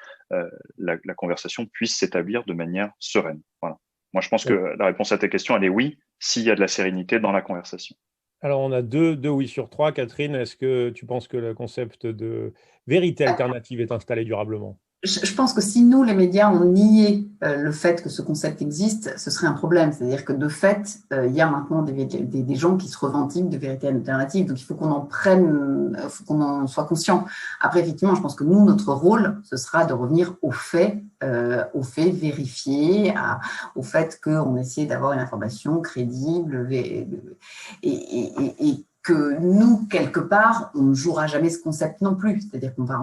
la conversation puisse s'établir de manière sereine. Voilà. Moi, je pense que la réponse à ta question, elle est oui, s'il y a de la sérénité dans la conversation. Alors, on a deux oui sur 3. Catherine, est-ce que tu penses que le concept de vérité alternative est installé durablement? Je pense que si nous, les médias, on niait le fait que ce concept existe, ce serait un problème. C'est-à-dire que de fait, il y a maintenant des gens qui se revendiquent de vérité alternative. Donc, il faut qu'on en prenne, faut qu'on en soit conscient. Après, effectivement, je pense que nous, notre rôle, ce sera de revenir aux faits vérifiés, au fait qu'on essaie d'avoir une information crédible et que nous, quelque part, on ne jouera jamais ce concept non plus. C'est-à-dire qu'on va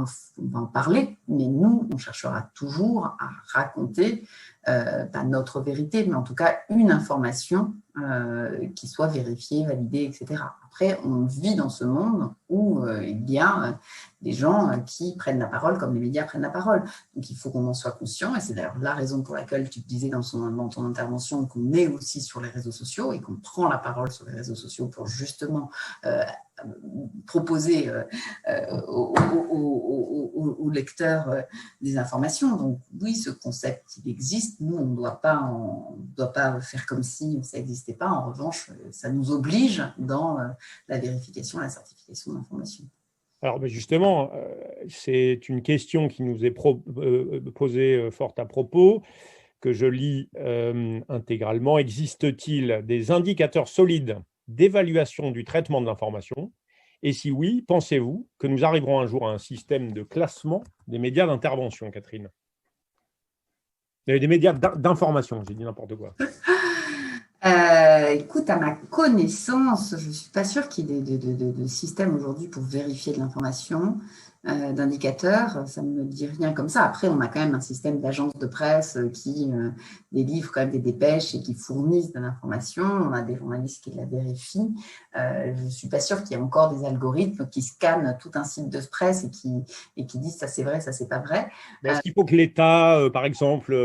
en parler, mais nous, on cherchera toujours à raconter, pas notre vérité, mais en tout cas une information qui soit vérifiée, validée, etc. Après, on vit dans ce monde où il y a des gens qui prennent la parole comme les médias prennent la parole. Donc, il faut qu'on en soit conscient, et c'est d'ailleurs la raison pour laquelle tu disais dans ton intervention qu'on est aussi sur les réseaux sociaux et qu'on prend la parole sur les réseaux sociaux pour justement proposer aux lecteurs des informations. Donc oui, ce concept, il existe. Nous, on ne doit pas faire comme si ça n'existait pas. En revanche, ça nous oblige dans la vérification et la certification d'informations. Alors justement, c'est une question qui nous est posée fort à propos, que je lis intégralement. Existe-t-il des indicateurs solides d'évaluation du traitement de l'information? Et si oui, pensez-vous que nous arriverons un jour à un système de classement des médias d'intervention, Catherine? Des médias d'information, j'ai dit n'importe quoi. Écoute, à ma connaissance, je ne suis pas sûre qu'il y ait de système aujourd'hui pour vérifier de l'information, d'indicateurs. Ça ne me dit rien comme ça. Après, on a quand même un système d'agences de presse qui délivrent quand même des dépêches et qui fournissent de l'information. On a des journalistes qui la vérifient. Je ne suis pas sûre qu'il y ait encore des algorithmes qui scannent tout un site de presse et qui disent ça c'est vrai, ça c'est pas vrai. Est-ce qu'il faut que l'État, par exemple,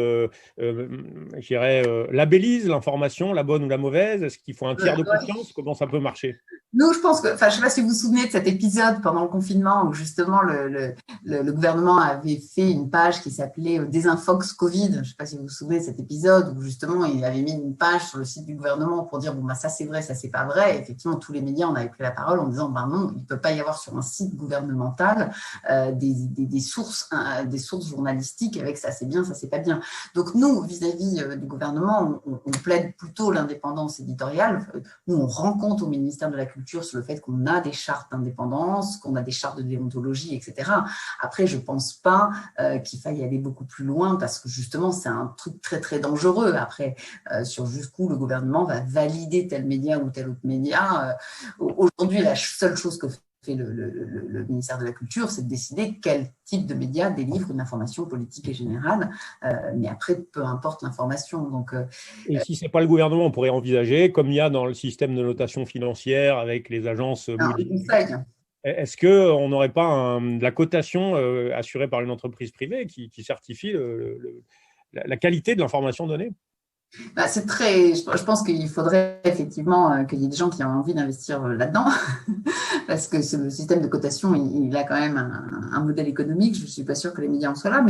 labellise l'information, la bonne ou la mauvaise? Est-ce qu'il faut un tiers de confiance? Comment ça peut marcher? Nous, je pense que, je ne sais pas si vous vous souvenez de cet épisode pendant le confinement où justement le gouvernement avait fait une page qui s'appelait Désinfox Covid. Je ne sais pas si vous vous souvenez de cet épisode où justement il avait mis une page sur le site du gouvernement pour dire ça c'est vrai, ça c'est pas vrai. Et effectivement, tous les médias on avait pris la parole en disant non, il ne peut pas y avoir sur un site gouvernemental des sources journalistiques avec ça c'est bien, ça c'est pas bien. Donc nous, vis-à-vis du gouvernement, on plaide plutôt l'indépendance éditoriale. Nous, on rend compte au ministère de la Culture culture sur le fait qu'on a des chartes d'indépendance, qu'on a des chartes de déontologie, etc. Après, je ne pense pas qu'il faille aller beaucoup plus loin parce que justement, c'est un truc très, très dangereux. Après, sur jusqu'où le gouvernement va valider tel média ou tel autre média. Aujourd'hui, la seule chose que fait le ministère de la Culture, c'est de décider quel type de média délivre une information politique et générale. Mais après, peu importe l'information. Donc, et si ce n'est pas le gouvernement, on pourrait envisager, comme il y a dans le système de notation financière avec les agences Moody's, est-ce qu'on n'aurait pas de la cotation assurée par une entreprise privée qui certifie la qualité de l'information donnée? C'est très. Je pense qu'il faudrait effectivement qu'il y ait des gens qui ont envie d'investir là-dedans, parce que le système de cotation, il a quand même un modèle économique. Je ne suis pas sûre que les médias en soient là,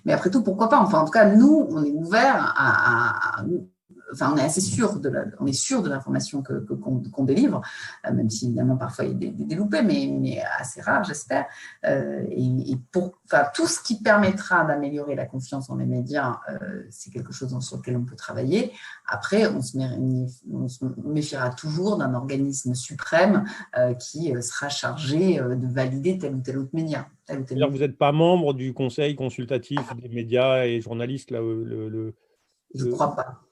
mais après tout, pourquoi pas? Enfin, en tout cas, nous, on est ouverts on est assez sûr de l'information qu'on délivre, même si évidemment parfois il y a des loupés, mais assez rares, j'espère. Et tout ce qui permettra d'améliorer la confiance dans les médias, c'est quelque chose sur lequel on peut travailler. Après, on se méfiera toujours d'un organisme suprême qui sera chargé de valider tel ou tel autre média. C'est-à-dire que vous n'êtes pas membre du conseil consultatif des médias et journalistes là, Je ne crois pas.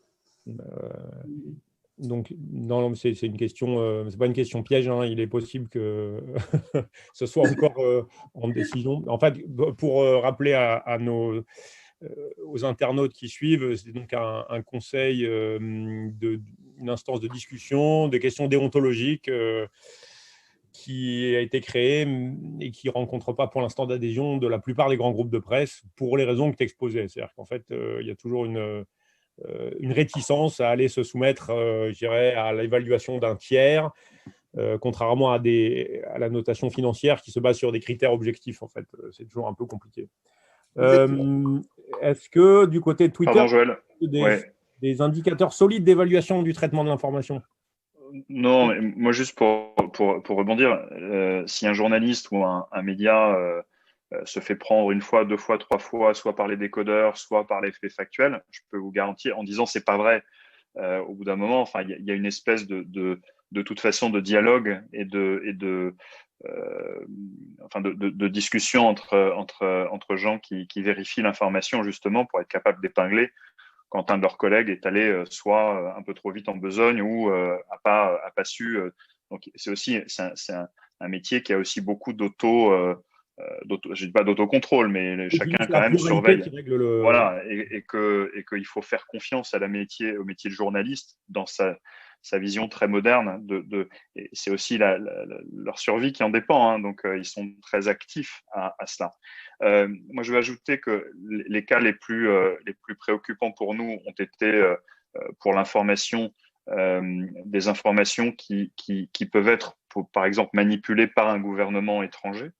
Donc, non, c'est une question, c'est pas une question piège, hein, il est possible que ce soit encore en décision. En fait, pour rappeler aux internautes qui suivent, c'est donc un conseil, une instance de discussion, de questions déontologiques qui a été créé et qui ne rencontre pas pour l'instant d'adhésion de la plupart des grands groupes de presse pour les raisons que tu exposais. C'est-à-dire qu'en fait, il y a toujours une réticence à aller se soumettre, je dirais, à l'évaluation d'un tiers, contrairement à la notation financière qui se base sur des critères objectifs. En fait, c'est toujours un peu compliqué. Est-ce que du côté de Twitter, pardon, Joël, des indicateurs solides d'évaluation du traitement de l'information? Non, mais moi juste pour rebondir, si un journaliste ou un média se fait prendre une fois, deux fois, trois fois, soit par les décodeurs, soit par les faits factuels, je peux vous garantir, en disant c'est pas vrai, au bout d'un moment, enfin, il y a une espèce de toute façon de dialogue et de discussion entre gens qui vérifient l'information justement pour être capable d'épingler quand un de leurs collègues est allé soit un peu trop vite en besogne ou a pas su. Donc c'est aussi un métier qui a aussi beaucoup je dis pas d'autocontrôle, mais chacun quand même surveille. Voilà, et qu'il faut faire confiance au métier de journaliste dans sa vision très moderne. Et c'est aussi leur survie qui en dépend. Hein, donc ils sont très actifs à cela. Moi, je vais ajouter que les cas les plus préoccupants pour nous ont été pour l'information, des informations qui peuvent être, par exemple, manipulées par un gouvernement étranger.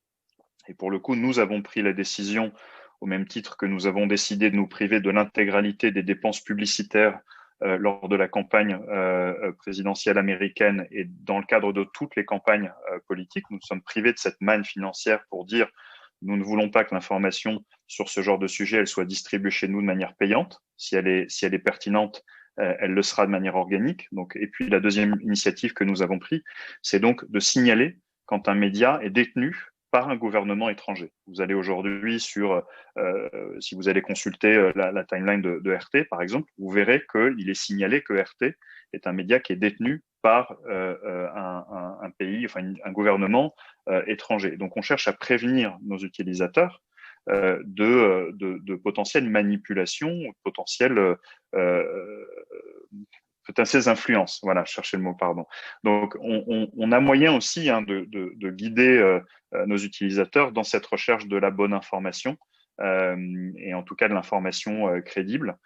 Et pour le coup, nous avons pris la décision, au même titre que nous avons décidé de nous priver de l'intégralité des dépenses publicitaires lors de la campagne présidentielle américaine et dans le cadre de toutes les campagnes politiques. Nous sommes privés de cette manne financière pour dire nous ne voulons pas que l'information sur ce genre de sujet elle soit distribuée chez nous de manière payante. Si elle est pertinente, elle le sera de manière organique. Donc, et puis la deuxième initiative que nous avons prise, c'est donc de signaler quand un média est détenu par un gouvernement étranger. Vous allez aujourd'hui si vous allez consulter la timeline de RT, par exemple, vous verrez qu'il est signalé que RT est un média qui est détenu par un pays, enfin un gouvernement étranger. Donc, on cherche à prévenir nos utilisateurs de potentielles manipulations, potentielles influences. Voilà, cherchez le mot, pardon. Donc, on a moyen aussi de guider nos utilisateurs dans cette recherche de la bonne information et en tout cas de l'information crédible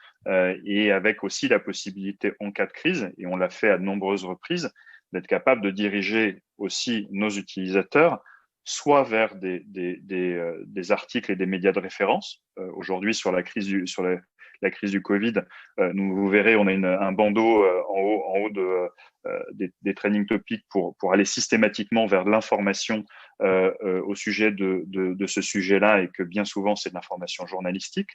et avec aussi la possibilité en cas de crise, et on l'a fait à de nombreuses reprises, d'être capable de diriger aussi nos utilisateurs soit vers des articles et des médias de référence. Aujourd'hui, sur la crise du Covid, vous verrez, on a un bandeau en haut des training topics pour aller systématiquement vers de l'information au sujet de ce sujet-là, et que bien souvent, c'est de l'information journalistique.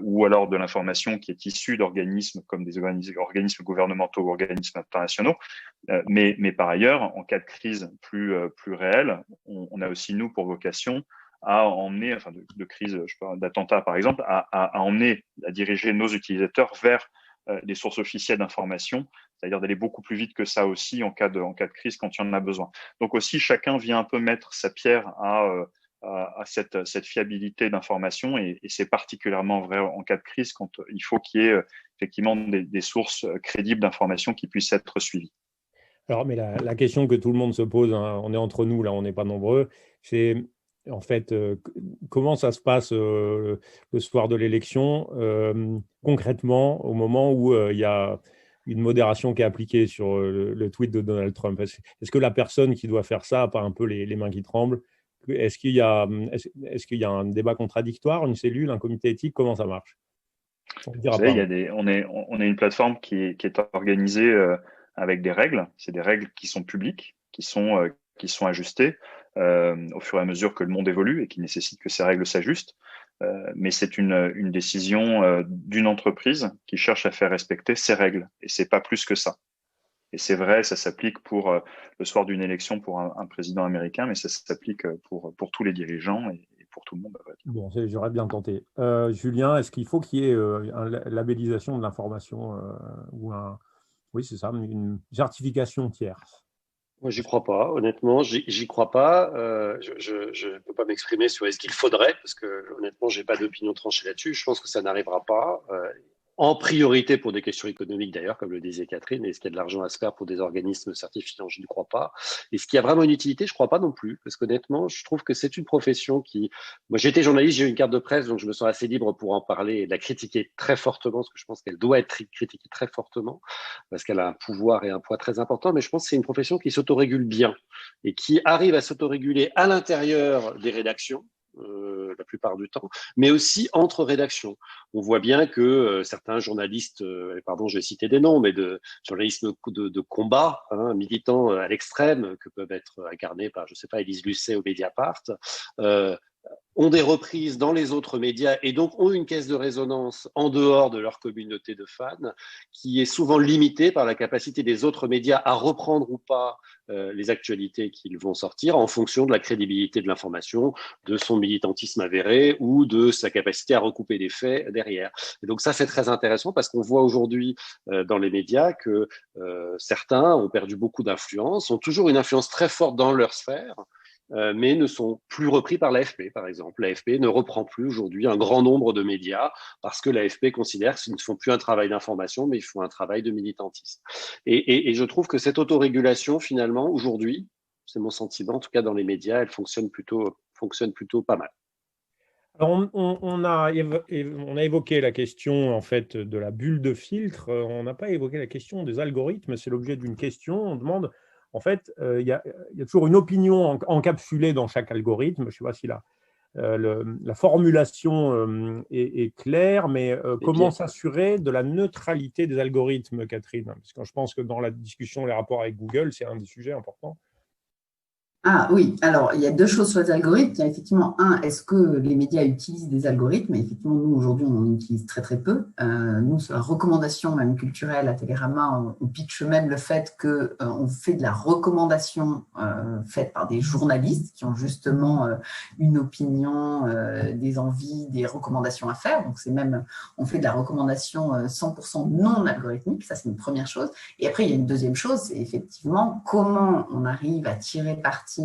ou alors de l'information qui est issue d'organismes comme des organismes gouvernementaux ou organismes internationaux. Mais par ailleurs, en cas de crise plus réelle, on a aussi, nous, pour vocation à emmener, enfin de crise, je parle d'attentat par exemple, à emmener, à diriger nos utilisateurs vers les sources officielles d'information, c'est-à-dire d'aller beaucoup plus vite que ça aussi en cas de crise quand il y en a besoin. Donc aussi, chacun vient un peu mettre sa pierre à cette fiabilité d'information et c'est particulièrement vrai en cas de crise quand il faut qu'il y ait effectivement des sources crédibles d'information qui puissent être suivies. Alors, mais la question que tout le monde se pose, hein, on est entre nous, là, on n'est pas nombreux, c'est en fait comment ça se passe le soir de l'élection, concrètement, au moment où il y a une modération qui est appliquée sur le tweet de Donald Trump. Est-ce que la personne qui doit faire ça n'a pas un peu les mains qui tremblent? Est-ce qu'il y a un débat contradictoire, une cellule, un comité éthique? Comment ça marche? Vous savez, on est une plateforme qui est organisée avec des règles. C'est des règles qui sont publiques, qui sont ajustées au fur et à mesure que le monde évolue et qui nécessitent que ces règles s'ajustent. Mais c'est une décision d'une entreprise qui cherche à faire respecter ces règles. Et c'est pas plus que ça. Et c'est vrai, ça s'applique pour le soir d'une élection pour un président américain, mais ça s'applique pour tous les dirigeants et pour tout le monde. Bon, j'aurais bien tenté. Julien, est-ce qu'il faut qu'il y ait une labellisation de l'information oui, c'est ça, une certification tierce? Moi, j'y crois pas. Honnêtement, j'y crois pas. Je ne peux pas m'exprimer sur est-ce qu'il faudrait, parce que honnêtement, j'ai pas d'opinion tranchée là-dessus. Je pense que ça n'arrivera pas. En priorité pour des questions économiques d'ailleurs, comme le disait Catherine. Est-ce qu'il y a de l'argent à se faire pour des organismes certifiants? Je ne crois pas. Est-ce qu'il y a vraiment une utilité? Je ne crois pas non plus, parce qu'honnêtement, je trouve que c'est une profession qui... Moi, j'ai été journaliste, j'ai eu une carte de presse, donc je me sens assez libre pour en parler et de la critiquer très fortement, parce que je pense qu'elle doit être critiquée très fortement, parce qu'elle a un pouvoir et un poids très important. Mais je pense que c'est une profession qui s'autorégule bien et qui arrive à s'autoréguler à l'intérieur des rédactions, la plupart du temps, mais aussi entre rédactions. On voit bien que certains journalistes, pardon, je vais citer des noms, mais de journalisme de combat, hein, militants à l'extrême, que peuvent être incarnés par, je sais pas, Élise Lucet au Mediapart, ont des reprises dans les autres médias et donc ont une caisse de résonance en dehors de leur communauté de fans qui est souvent limitée par la capacité des autres médias à reprendre ou pas les actualités qu'ils vont sortir en fonction de la crédibilité de l'information, de son militantisme avéré ou de sa capacité à recouper des faits derrière. Et donc ça, c'est très intéressant parce qu'on voit aujourd'hui dans les médias que certains ont perdu beaucoup d'influence, ont toujours une influence très forte dans leur sphère, mais ne sont plus repris par l'AFP, par exemple. L'AFP ne reprend plus aujourd'hui un grand nombre de médias parce que l'AFP considère qu'ils ne font plus un travail d'information, mais ils font un travail de militantisme. Et je trouve que cette autorégulation, finalement, aujourd'hui, c'est mon sentiment, en tout cas dans les médias, elle fonctionne plutôt pas mal. Alors on a évoqué la question en fait de la bulle de filtre. On n'a pas évoqué la question des algorithmes. C'est l'objet d'une question. On demande, en fait, il y a toujours une opinion encapsulée dans chaque algorithme. Je ne sais pas si la formulation est claire, mais comment s'assurer de la neutralité des algorithmes, Catherine? Parce que je pense que dans la discussion, les rapports avec Google, c'est un des sujets importants. Ah oui, alors il y a deux choses sur les algorithmes. Il y a effectivement est-ce que les médias utilisent des algorithmes? Et effectivement, nous, aujourd'hui, on en utilise très très peu. Nous, sur la recommandation même culturelle à Télérama, on pitche même le fait qu'on fait de la recommandation faite par des journalistes qui ont justement une opinion, des envies, des recommandations à faire. Donc c'est même, on fait de la recommandation 100% non algorithmique. Ça, c'est une première chose. Et après, il y a une deuxième chose, c'est effectivement comment on arrive à tirer parti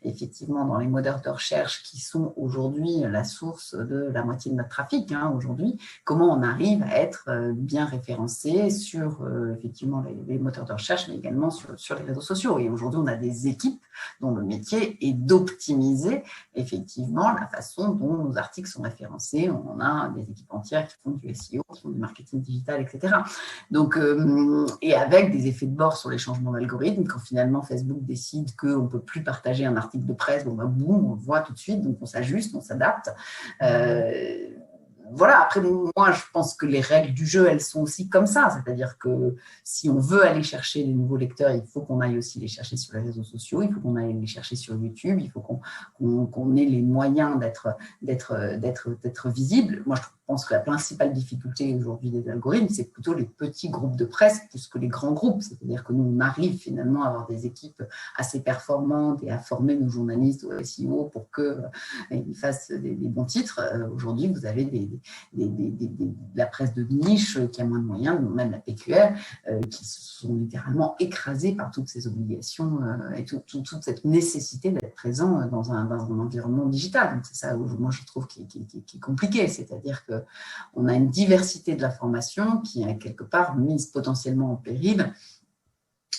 effectivement dans les moteurs de recherche qui sont aujourd'hui la source de la moitié de notre trafic aujourd'hui, comment on arrive à être bien référencé sur effectivement les moteurs de recherche, mais également sur les réseaux sociaux. Et aujourd'hui, on a des équipes dont le métier est d'optimiser effectivement la façon dont nos articles sont référencés. On a des équipes entières qui font du SEO, qui font du marketing digital, etc. Donc, et avec des effets de bord sur les changements d'algorithme, quand finalement Facebook décide qu'on ne peut plus partager un article de presse, boum, on le voit tout de suite, donc on s'ajuste, on s'adapte. voilà, après, moi, je pense que les règles du jeu, elles sont aussi comme ça. C'est-à-dire que si on veut aller chercher des nouveaux lecteurs, il faut qu'on aille aussi les chercher sur les réseaux sociaux, il faut qu'on aille les chercher sur YouTube, il faut qu'on ait les moyens d'être visible. Moi, je pense que la principale difficulté aujourd'hui des algorithmes, c'est plutôt les petits groupes de presse plus que les grands groupes. C'est-à-dire que nous, on arrive finalement à avoir des équipes assez performantes et à former nos journalistes au SEO pour qu'ils fassent des bons titres. Aujourd'hui, vous avez de la presse de niche qui a moins de moyens, même la PQR, qui sont littéralement écrasés par toutes ces obligations et toute cette nécessité d'être présent dans un environnement digital. Donc, c'est ça où moi je trouve qui est compliqué, c'est-à-dire qu'on a une diversité de l'information qui est quelque part mise potentiellement en péril.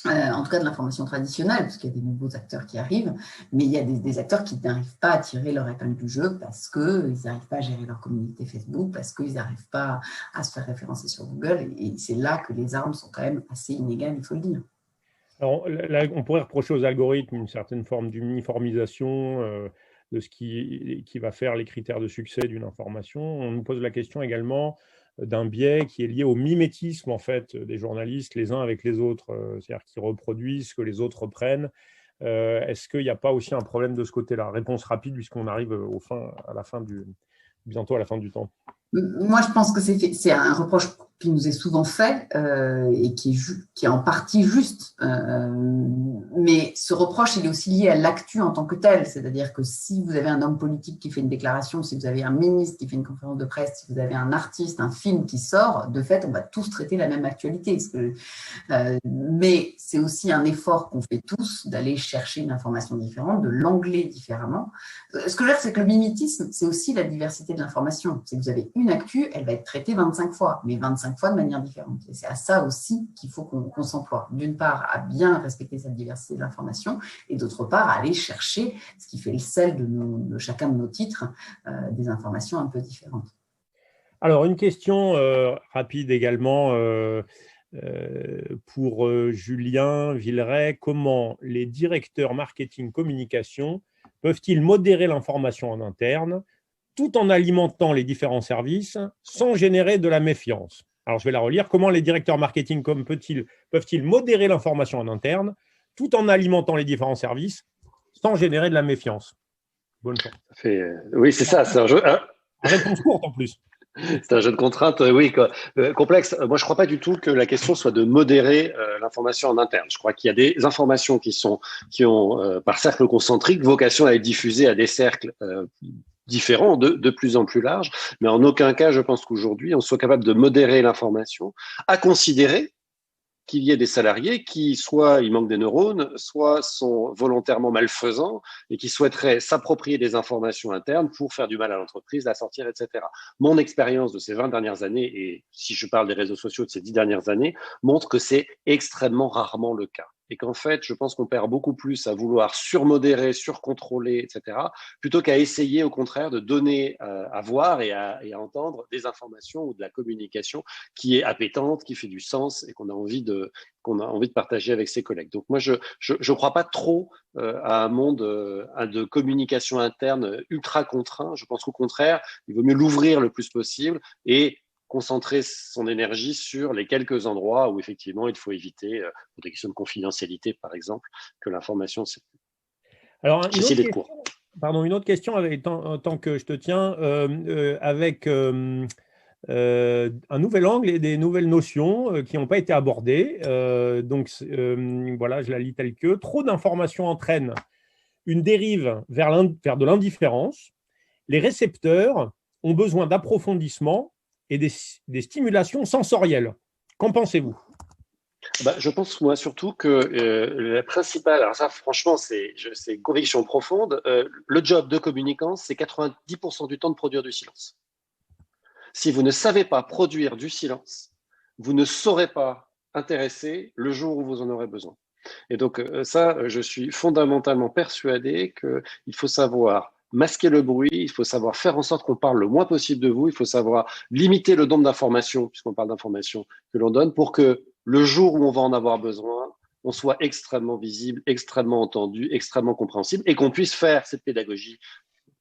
En tout cas de l'information traditionnelle, parce qu'il y a des nouveaux acteurs qui arrivent, mais il y a des acteurs qui n'arrivent pas à tirer leur épingle du jeu parce qu'ils n'arrivent pas à gérer leur communauté Facebook, parce qu'ils n'arrivent pas à se faire référencer sur Google, et c'est là que les armes sont quand même assez inégales, il faut le dire. Alors là, on pourrait reprocher aux algorithmes une certaine forme d'uniformisation de ce qui va faire les critères de succès d'une information. On nous pose la question également d'un biais qui est lié au mimétisme en fait des journalistes les uns avec les autres, c'est-à-dire qu'ils reproduisent ce que les autres reprennent. Est-ce qu'il n'y a pas aussi un problème de ce côté-là? Réponse rapide puisqu'on arrive bientôt à la fin du temps. Moi, je pense que c'est un reproche qui nous est souvent fait et qui est en partie juste. Mais ce reproche, il est aussi lié à l'actu en tant que tel. C'est-à-dire que si vous avez un homme politique qui fait une déclaration, si vous avez un ministre qui fait une conférence de presse, si vous avez un artiste, un film qui sort, de fait, on va tous traiter la même actualité. Mais c'est aussi un effort qu'on fait tous d'aller chercher une information différente, de l'angler différemment. Ce que je veux dire, c'est que le mimétisme, c'est aussi la diversité de l'information. C'est que vous avez une actu, elle va être traitée 25 fois, mais 25 fois de manière différente. Et c'est à ça aussi qu'il faut qu'on s'emploie. D'une part, à bien respecter cette diversité de l'information, et d'autre part, à aller chercher ce qui fait le sel de chacun de nos titres, des informations un peu différentes. Alors, une question rapide également pour Julien Villeray. Comment les directeurs marketing communication peuvent-ils modérer l'information en interne tout en alimentant les différents services sans générer de la méfiance? Alors, je vais la relire. Comment les directeurs marketing peuvent-ils modérer l'information en interne tout en alimentant les différents services sans générer de la méfiance? Bonne chance. Oui, c'est ça. C'est un jeu. Réponse courte en plus. C'est un jeu de contraintes, oui, complexe. Moi, je ne crois pas du tout que la question soit de modérer l'information en interne. Je crois qu'il y a des informations qui ont, par cercle concentrique, vocation à être diffusées à des cercles différents, de plus en plus larges. Mais en aucun cas, je pense qu'aujourd'hui, on soit capable de modérer l'information, à considérer qu'il y ait des salariés qui, soit ils manquent des neurones, soit sont volontairement malfaisants et qui souhaiteraient s'approprier des informations internes pour faire du mal à l'entreprise, la sortir, etc. Mon expérience de ces 20 dernières années, et si je parle des réseaux sociaux de ces 10 dernières années, montre que c'est extrêmement rarement le cas. Et qu'en fait, je pense qu'on perd beaucoup plus à vouloir surmodérer, surcontrôler, etc., plutôt qu'à essayer, au contraire, de donner à voir et à entendre des informations ou de la communication qui est appétente, qui fait du sens et qu'on a envie de partager avec ses collègues. Donc moi, je crois pas trop à un monde de communication interne ultra contraint. Je pense qu'au contraire, il vaut mieux l'ouvrir le plus possible et concentrer son énergie sur les quelques endroits où effectivement il faut éviter, pour des questions de confidentialité par exemple, que l'information circule. Alors, une autre question, tant que je te tiens, avec un nouvel angle et des nouvelles notions qui n'ont pas été abordées. Voilà, je la lis telle que: trop d'informations entraînent une dérive vers de l'indifférence. Les récepteurs ont besoin d'approfondissement et des stimulations sensorielles. Qu'en pensez-vous? Je pense, moi, surtout que la principale, alors ça, franchement, c'est une conviction profonde, le job de communicant, c'est 90% du temps de produire du silence. Si vous ne savez pas produire du silence, vous ne saurez pas intéresser le jour où vous en aurez besoin. Et donc, ça, je suis fondamentalement persuadé qu'il faut savoir masquer le bruit, il faut savoir faire en sorte qu'on parle le moins possible de vous, il faut savoir limiter le nombre d'informations, puisqu'on parle d'informations que l'on donne, pour que le jour où on va en avoir besoin, on soit extrêmement visible, extrêmement entendu, extrêmement compréhensible, et qu'on puisse faire cette pédagogie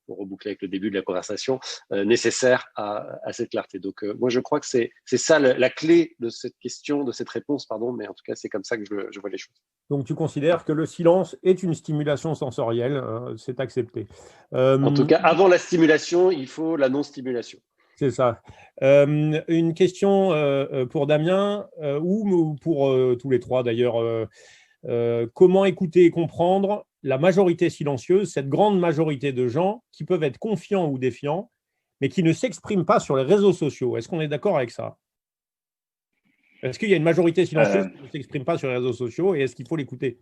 pour reboucler avec le début de la conversation, nécessaires à cette clarté. Donc, moi, je crois que c'est ça la clé de cette question, de cette réponse, pardon, mais en tout cas, c'est comme ça que je vois les choses. Donc, tu considères que le silence est une stimulation sensorielle, c'est accepté. En tout cas, avant la stimulation, il faut la non-stimulation. C'est ça. Une question pour Damien, ou pour tous les trois d'ailleurs. Comment écouter et comprendre la majorité silencieuse, cette grande majorité de gens qui peuvent être confiants ou défiants, mais qui ne s'expriment pas sur les réseaux sociaux? Est-ce qu'on est d'accord avec ça? Est-ce qu'il y a une majorité silencieuse qui ne s'exprime pas sur les réseaux sociaux et est-ce qu'il faut l'écouter?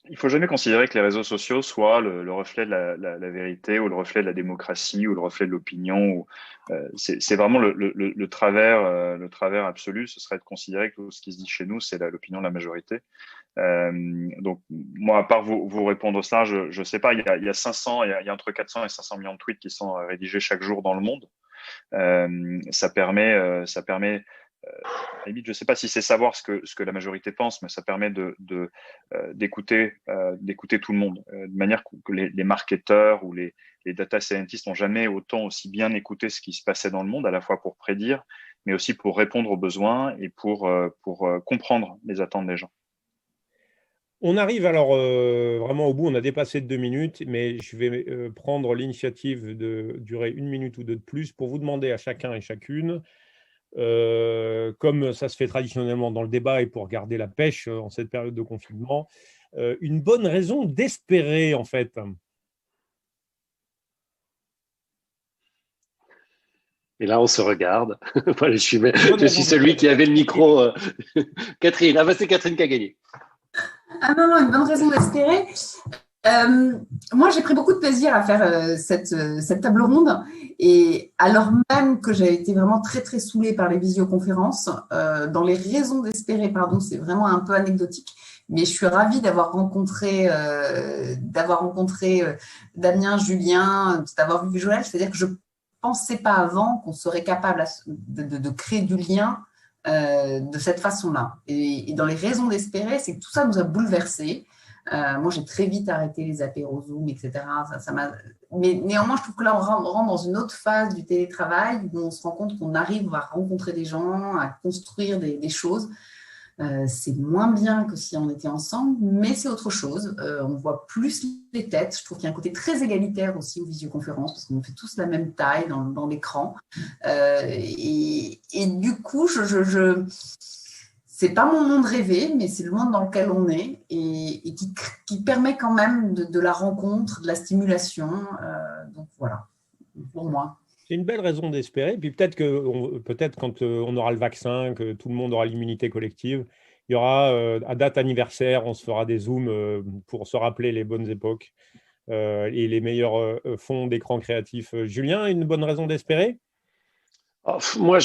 Il faut jamais considérer que les réseaux sociaux soient le reflet de la vérité ou le reflet de la démocratie ou le reflet de l'opinion. C'est vraiment le travers absolu. Ce serait de considérer que tout ce qui se dit chez nous, c'est l'opinion de la majorité. Donc, moi, à part vous répondre ça, je sais pas. Il y a 500, il y a entre 400 et 500 millions de tweets qui sont rédigés chaque jour dans le monde. Ça permet. À la limite, je ne sais pas si c'est savoir ce que la majorité pense, mais ça permet d'écouter tout le monde, de manière que les marketeurs ou les data scientists n'ont jamais autant aussi bien écouté ce qui se passait dans le monde, à la fois pour prédire, mais aussi pour répondre aux besoins et pour comprendre les attentes des gens. On arrive alors vraiment au bout, on a dépassé de 2 minutes, mais je vais prendre l'initiative de durer 1 minute ou 2 de plus pour vous demander à chacun et chacune, comme ça se fait traditionnellement dans le débat et pour garder la pêche en cette période de confinement, une bonne raison d'espérer en fait. Et là, on se regarde. Voilà, je suis celui qui avait le micro. Catherine, c'est Catherine qui a gagné. Ah non, une bonne raison d'espérer. Moi, j'ai pris beaucoup de plaisir à faire cette table ronde et alors même que j'ai été vraiment très, très saoulée par les visioconférences, dans les raisons d'espérer, pardon, c'est vraiment un peu anecdotique, mais je suis ravie d'avoir rencontré Damien, Julien, d'avoir vu Joël, c'est-à-dire que je ne pensais pas avant qu'on serait capable de créer du lien de cette façon-là. Et dans les raisons d'espérer, c'est que tout ça nous a bouleversés. Moi, j'ai très vite arrêté les apéros Zoom, etc. Mais néanmoins, je trouve que là, on rentre dans une autre phase du télétravail où on se rend compte qu'on arrive à rencontrer des gens, à construire des choses. C'est moins bien que si on était ensemble, mais c'est autre chose. On voit plus les têtes. Je trouve qu'il y a un côté très égalitaire aussi aux visioconférences parce qu'on fait tous la même taille dans l'écran. Et du coup, c'est pas mon monde rêvé, mais c'est le monde dans lequel on est et qui permet quand même de la rencontre, de la stimulation. Donc voilà, pour moi. C'est une belle raison d'espérer. Puis peut-être quand on aura le vaccin, que tout le monde aura l'immunité collective, il y aura à date anniversaire, on se fera des zooms pour se rappeler les bonnes époques et les meilleurs fonds d'écran créatifs. Julien, une bonne raison d'espérer? Moi,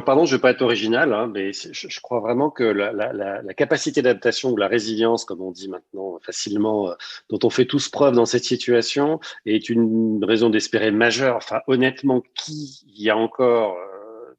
pardon, je vais pas être original, hein, mais je crois vraiment que la capacité d'adaptation ou la résilience, comme on dit maintenant facilement, dont on fait tous preuve dans cette situation, est une raison d'espérer majeure. Enfin, honnêtement, qui, il y a encore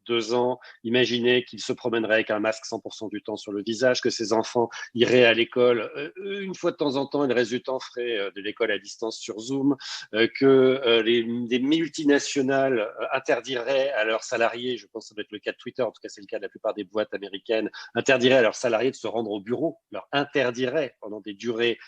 2 ans, imaginait qu'il se promènerait avec un masque 100% du temps sur le visage, que ses enfants iraient à l'école une fois de temps en temps, et le reste du temps feraient de l'école à distance sur Zoom, que des multinationales interdiraient à leurs salariés, je pense que ça doit être le cas de Twitter, en tout cas c'est le cas de la plupart des boîtes américaines, interdiraient à leurs salariés de se rendre au bureau, leur interdiraient pendant des durées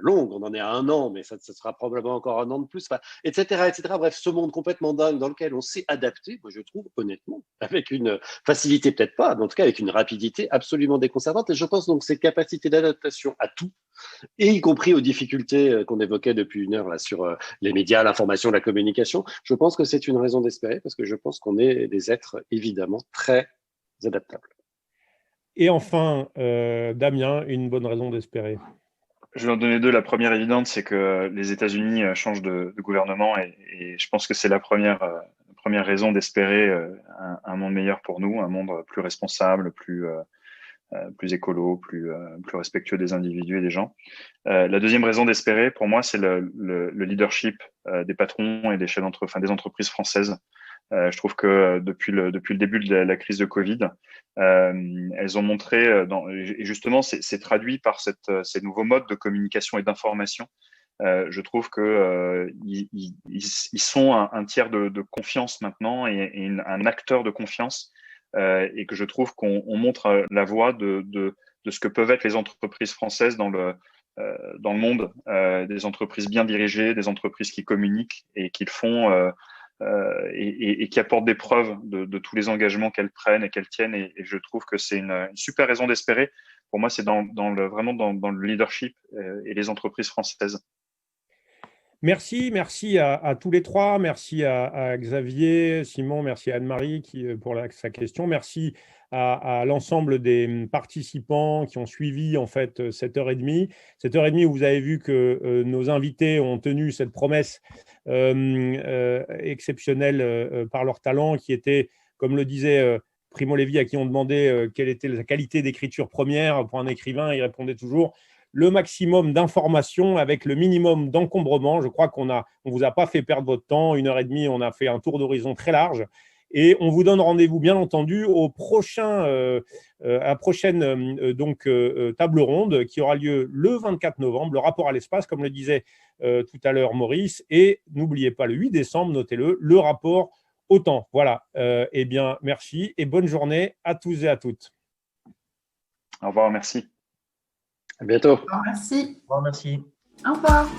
longue, on en est à 1 an, mais ça sera probablement encore 1 an de plus, etc., etc. Bref, ce monde complètement dingue dans lequel on s'est adapté, moi je trouve honnêtement, avec une facilité peut-être pas, mais en tout cas avec une rapidité absolument déconcertante. Et je pense donc cette capacité d'adaptation à tout, et y compris aux difficultés qu'on évoquait depuis 1 heure là, sur les médias, l'information, la communication, je pense que c'est une raison d'espérer, parce que je pense qu'on est des êtres évidemment très adaptables. Et enfin, Damien, une bonne raison d'espérer? Je vais en donner 2. La première évidente, c'est que les États-Unis changent de gouvernement et je pense que c'est la première raison d'espérer un monde meilleur pour nous, un monde plus responsable, plus écolo, plus respectueux des individus et des gens. La deuxième raison d'espérer, pour moi, c'est le leadership des patrons et des chefs des entreprises françaises. Je trouve que depuis le début de la crise de Covid, elles ont montré, et justement, c'est traduit par ces nouveaux modes de communication et d'information je trouve que ils sont un tiers de confiance maintenant et un acteur de confiance, et que je trouve qu'on montre la voie de ce que peuvent être les entreprises françaises dans le monde, des entreprises bien dirigées, des entreprises qui communiquent et qui le font, et qui apportent des preuves de tous les engagements qu'elles prennent et qu'elles tiennent. Et je trouve que c'est une super raison d'espérer. Pour moi, c'est vraiment dans le leadership et les entreprises françaises. Merci à tous les trois. Merci à Xavier, Simon, merci à Anne-Marie pour sa question. Merci à l'ensemble des participants qui ont suivi en fait cette heure et demie. Cette heure et demie où vous avez vu que nos invités ont tenu cette promesse exceptionnelle par leur talent, qui était, comme le disait Primo Levi, à qui on demandait quelle était la qualité d'écriture première pour un écrivain, il répondait toujours le maximum d'informations avec le minimum d'encombrement. Je crois qu'on vous a pas fait perdre votre temps. 1h30, on a fait un tour d'horizon très large. Et on vous donne rendez-vous, bien entendu, à la prochaine table ronde qui aura lieu le 24 novembre, le rapport à l'espace, comme le disait tout à l'heure Maurice. Et n'oubliez pas, le 8 décembre, notez-le, le rapport au temps. Voilà. Eh bien, merci et bonne journée à tous et à toutes. Au revoir, merci. À bientôt. Merci. Bon, merci. Au revoir.